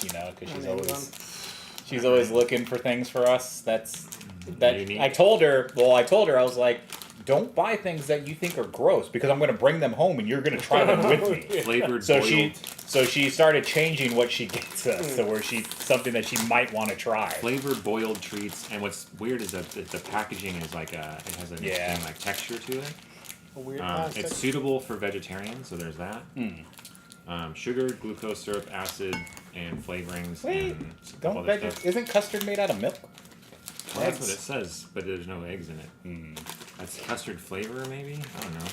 You know, because she's On always Amazon. she's always looking for things for us. That Unique. I told her. Well, I told her I was like, don't buy things that you think are gross because I'm going to bring them home and you're going to try them with me. Flavored So boiled. she started changing what she gets us to where something that she might want to try. Flavored boiled treats, and what's weird is that the packaging is like it has an Yeah. interesting like texture to it. A weird It's plastic. suitable for vegetarians, so there's that. Sugar, glucose syrup, acid, and flavorings. Wait, and don't other veg- stuff. isn't custard made out of milk? Well, that's what it says, but there's no eggs in it. That's custard flavor, maybe. I don't know.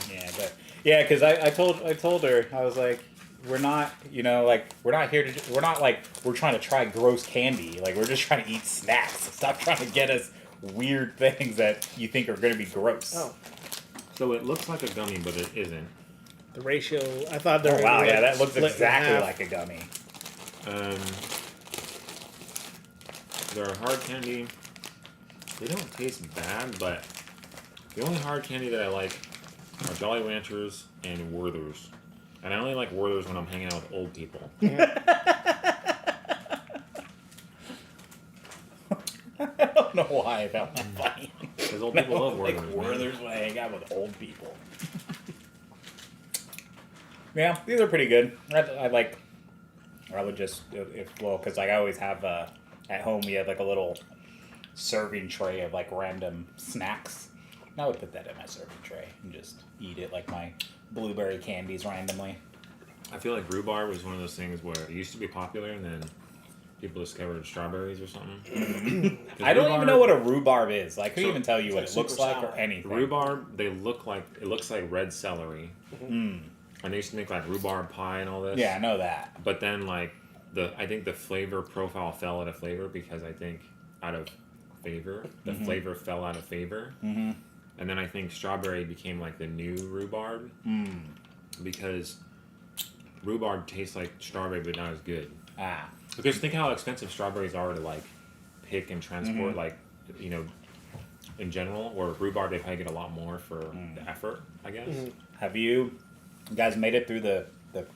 Yeah, because I told her I was like, we're not, like we're not here to, we're not like we're trying to try gross candy. Like we're just trying to eat snacks. Stop trying to get us weird things that you think are going to be gross. Oh, So it looks like a gummy, but it isn't. the ratio. I thought there. Oh, wow, yeah, that looks exactly like. like a gummy. They're hard candy. They don't taste bad, but the only hard candy that I like are Jolly Ranchers and Werther's. And I only like Werther's when I'm hanging out with old people. I don't know why I found that funny. Because old people love Like Werther's. man. Werther's when I hang out with old people. Yeah, these are pretty good. I would just, because I always have, at home we have like a little serving tray of like random snacks. And I would put that in my serving tray and just eat it like my blueberry candies randomly. I feel like rhubarb was one of those things where it used to be popular and then people discovered strawberries or something. I don't even know what a rhubarb is. Like, I couldn't So, even tell you what it's it looks super like or sour. anything. Rhubarb, it looks like red celery. And they used to make like rhubarb pie and all this. Yeah, I know that. But then like I think the flavor profile fell out of favor because I think out of favor, the flavor fell out of favor. And then I think strawberry became like the new rhubarb. Because rhubarb tastes like strawberry, but not as good. Ah. Because think how expensive strawberries are to like pick and transport, like, you know, in general. Or rhubarb, they probably get a lot more for the effort, I guess. Have you guys made it through the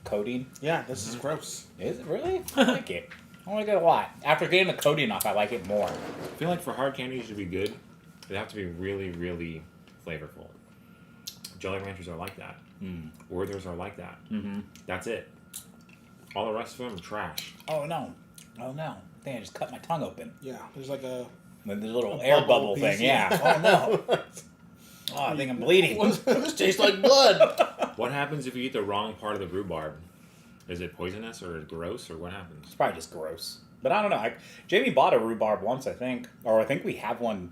coating? Yeah, this is gross. Is it really? I like it. I like it a lot. After getting the coating off, I like it more. I feel like for hard candies to be good, they have to be really, really flavorful. Jolly Ranchers are like that. Werthers are like that. That's it. All the rest of them are trash. Oh no. Oh no. I think I just cut my tongue open. Yeah, there's like a With the little air bubble piece, thing, yeah. Oh no. Oh, I think I'm bleeding. this tastes like blood. What happens if you eat the wrong part of the rhubarb? Is it poisonous or gross or what happens? It's probably just gross. But I don't know. Jamie bought a rhubarb once, I think. Or I think we have one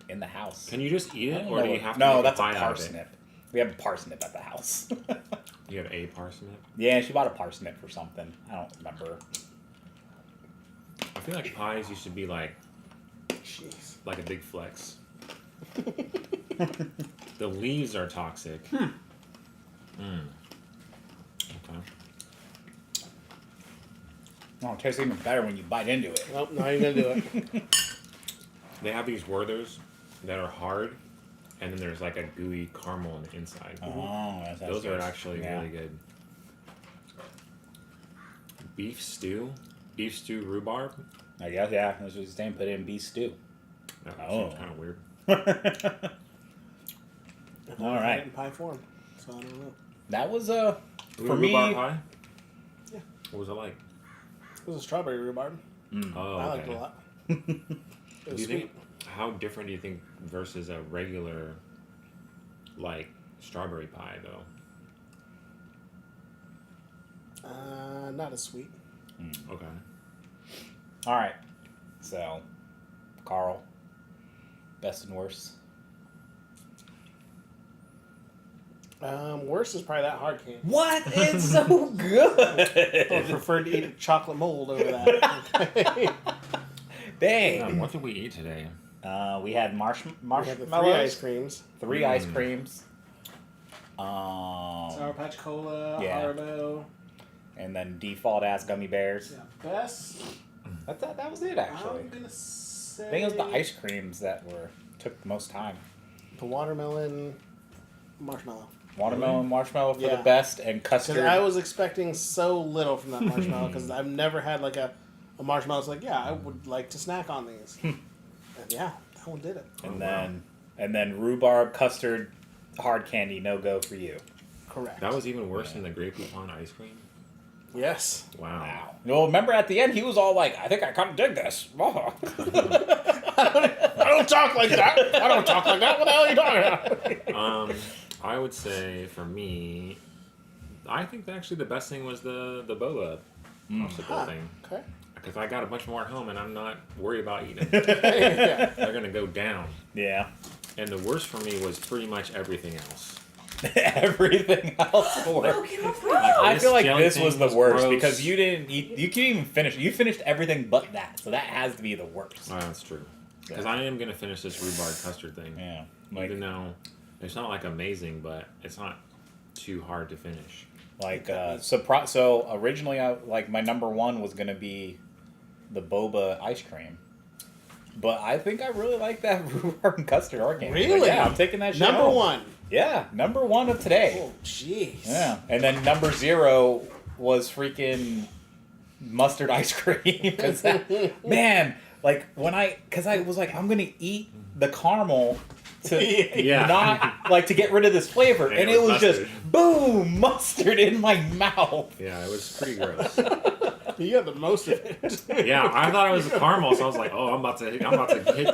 in the house. Can you just eat I it, don't or know do you what- have to No, make that's a a pie out of it? parsnip. We have a parsnip at the house. You have a parsnip? Yeah, she bought a parsnip for something. I don't remember. I feel like pies used to be like Jeez. a big flex. The leaves are toxic. Okay. Oh, it tastes even better when you bite into it. Nope, not even gonna do it. They have these Werthers that are hard, and then there's like a gooey caramel on the inside. Oh, that's Those are good. actually Yeah. really good. Beef stew rhubarb. I guess, yeah. That's what he's saying. Put it in beef stew. That Oh. seems kind of weird. All right. In pie form, so I don't know. That was, For for me... rhubarb pie? Yeah. What was it like? It was a strawberry rhubarb. Oh, I liked it okay. a lot. It Do was you sweet. think how different do you think versus a regular like strawberry pie though? Not as sweet. Okay. All right. So, Carl, best and worst. Worst is probably that hard candy. What? It's so good. I prefer to eat a chocolate mold over that. Dang. What did we eat today? We had We have the marshmallows. 3 ice creams. Three ice creams. Sour Patch Cola, Yeah. Haribo. And then default ass gummy bears. Yeah, best. That was it actually. I'm gonna say. I think it was the ice creams that took the most time. The watermelon, marshmallow. Watermelon marshmallow for Yeah. the best, and Because custard. I was expecting so little from that marshmallow. Because I've never had like a marshmallow. It's like, yeah, I would like to snack on these. And yeah, that one did it. and then rhubarb custard hard candy, no go for you. Correct. That was even worse than the Grey Poupon ice cream. Yes. Wow. Wow. Well, remember at the end he was all like, "I think I kind of dig this." I don't talk like that. I don't talk like that. What the hell are you talking about? I would say for me, I think actually the best thing was the boba popsicle thing. Okay. Because I got a bunch more at home and I'm not worried about eating. Yeah. They're gonna go down. Yeah. And the worst for me was pretty much everything else. Everything else worked. I This feel like jelly this thing was the worst gross. because you didn't eat. You couldn't even finish. You finished everything but that, so that has to be the worst. Oh, that's true. Because I am gonna finish this rhubarb custard thing. Yeah. Like Even though it's not like amazing, but it's not too hard to finish. so originally my number one was gonna be the boba ice cream. But I think I really like that rhubarb and custard organic. Really? Yeah, I'm taking that shit Number home. one. Yeah, number one of today. Oh, jeez. Yeah, and then number 0 was freaking mustard ice cream. 'Cause man, like because I was like, I'm gonna eat the caramel to Yeah. not like to get rid of this flavor, And and it it was was just mustard. boom mustard in my mouth. Yeah, it was pretty gross. You got the most of it. Yeah, I thought it was caramel, so I was like, "Oh, I'm about to hit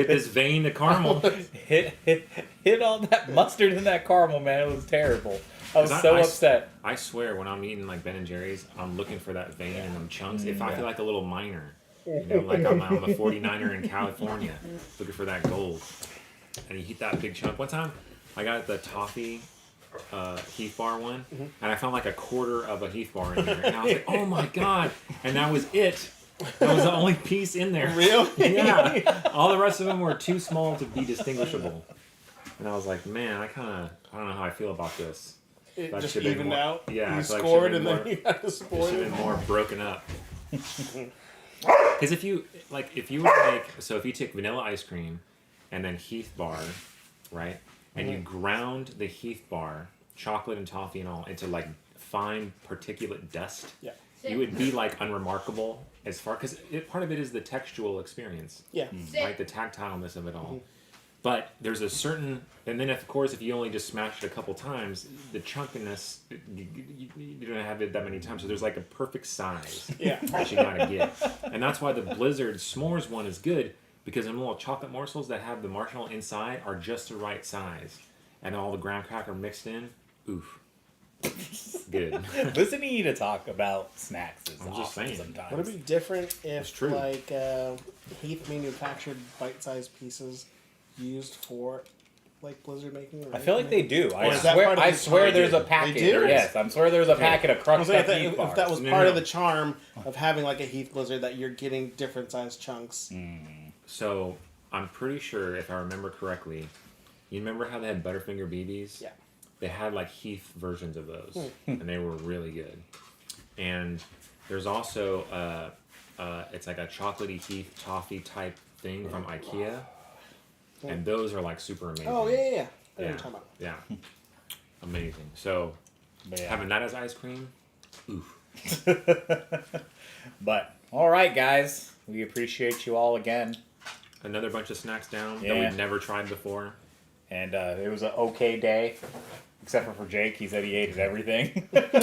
this vein of caramel." Hit all that mustard in that caramel, man. It was terrible. I was 'Cause so I- upset. I swear, when I'm eating like Ben and Jerry's, I'm looking for that vein in them chunks. If I feel like a little miner, you know, like I'm a 49er in California, looking for that gold, and you eat that big chunk. One time, I got the toffee Heath Bar one, and I found like a quarter of a Heath Bar in there, and I was like, "Oh my god!" And that was it. That was the only piece in there. Really? Yeah. All the rest of them were too small to be distinguishable. And I was like, man, I don't know how I feel about this. It That just should've been evened more- out. yeah, you I feel like scored should've and been then you had to It spoil should it. have been more broken up. Because if you were to make, so if you take vanilla ice cream and then Heath bar, right, and you ground the Heath bar, chocolate and toffee and all, into like fine particulate dust, Yeah. you would be like unremarkable as far, because part of it is the textual experience, Yeah. right, the tactileness of it all. But there's a certain, and then of course if you only just smash it a couple times, the chunkiness, you don't have it that many times, so there's like a perfect size Yeah. that you gotta get. And that's why the Blizzard S'mores one is good, because them little chocolate morsels that have the marshmallow inside are just the right size. And then all the graham cracker mixed in, oof. Good. Listening to you to talk about snacks is I'm awesome just saying. sometimes. Would it be different It's if, true. like, Heath manufactured bite-sized pieces used for, like, Blizzard making? Or I feel like they do. Or is that part of I the swear charm? there's a They packet. do? Yes, I'm sure there's a packet of I was crushed saying up if Heath that, if that was No, part no. of the charm of having, like, a Heath Blizzard, that you're getting different sized chunks. So I'm pretty sure, if I remember correctly, you remember how they had Butterfinger BBs? Yeah. They had like Heath versions of those, and they were really good. And there's also it's like a chocolatey Heath toffee type thing from IKEA, and those are like super amazing. Oh, yeah. I know what yeah, you're talking about. yeah, amazing. So But, yeah. having that as ice cream, oof. But all right, guys, we appreciate you all again, Another bunch of snacks down that Yeah. we've never tried before. and it was an okay day, except for Jake. He said he ate everything. But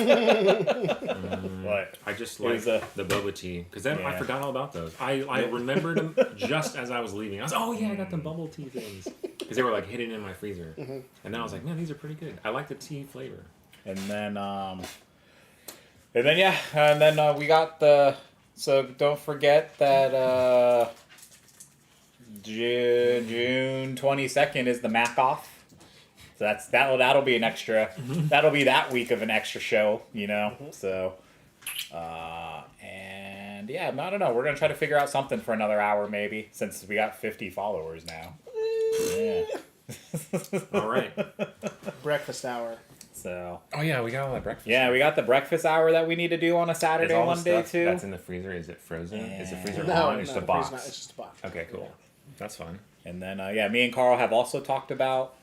I just It like was a- the boba tea because then I Yeah. forgot all about those. I remembered them just as I was leaving. I was oh yeah, I got the bubble tea things because they were like hidden in my freezer. And then I was like, man, these are pretty good. I like the tea flavor. and then we got the. So don't forget that June 22nd is the Mac off. So that'll be an extra. That'll be that week of an extra show, you know. So, and yeah, I don't know. We're gonna try to figure out something for another hour, maybe, since we got 50 followers now. Yeah. All right. Breakfast hour. So Oh yeah, we got all that breakfast. yeah, we got the breakfast hour that we need to do on a Is Saturday all the one day stuff too. that's in the freezer? Is it frozen? Is the freezer No, on? It's no, the the box. freezer not, it's just a box. Okay, cool. That's fun. And then, me and Carl have also talked about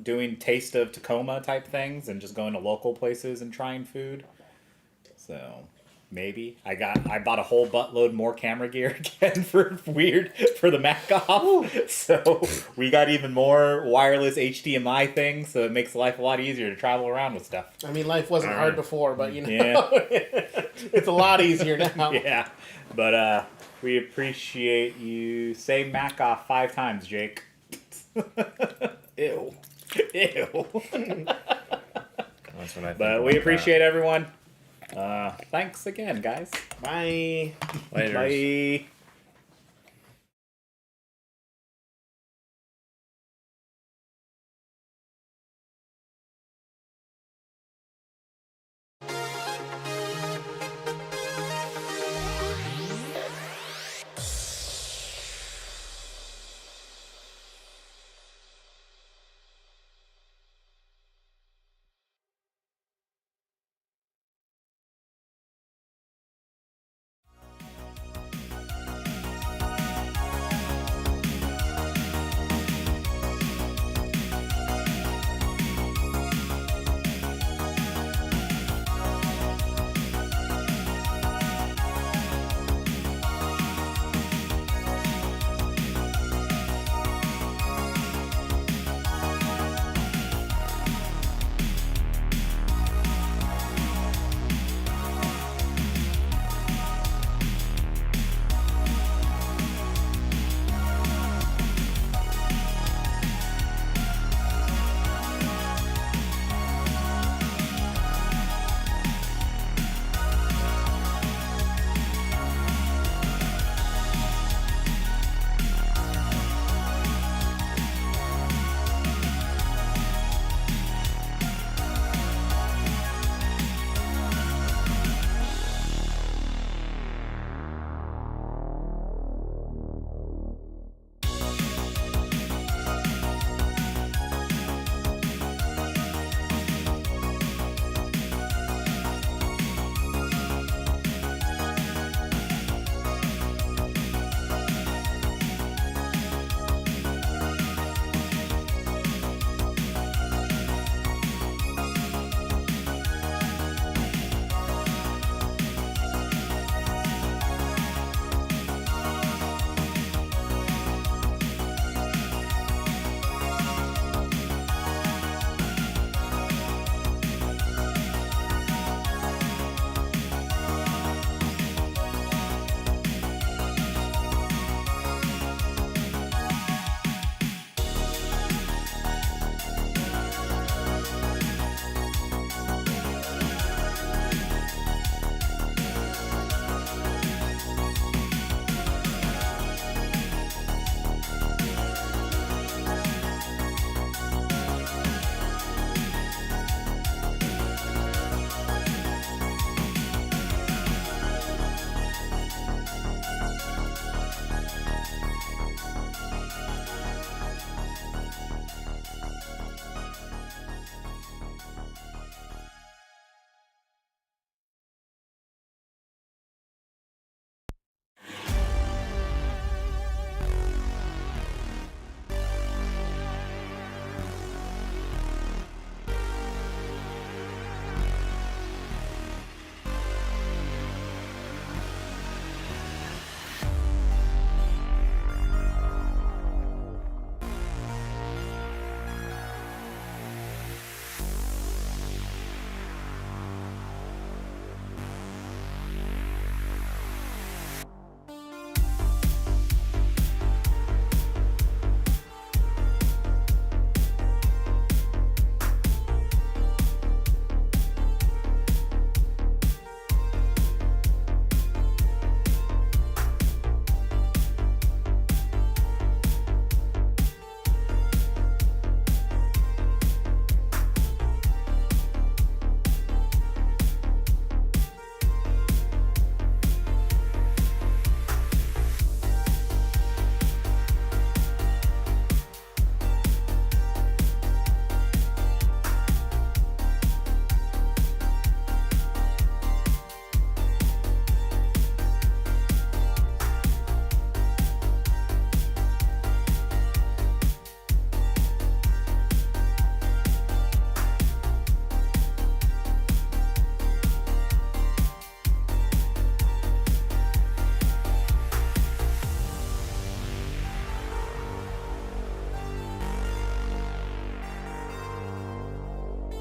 doing Taste of Tacoma type things and just going to local places and trying food. So maybe I bought a whole buttload more camera gear again for the Mac off. So we got even more wireless HDMI things, so it makes life a lot easier to travel around with stuff. I mean, life wasn't hard before, but, you know, Yeah. it's a lot easier now. Yeah, but we appreciate you. Say Mac off 5 times, Jake. Ew. Ew. That's what I think. But we appreciate everyone. Thanks again, guys. Bye. Later. Bye.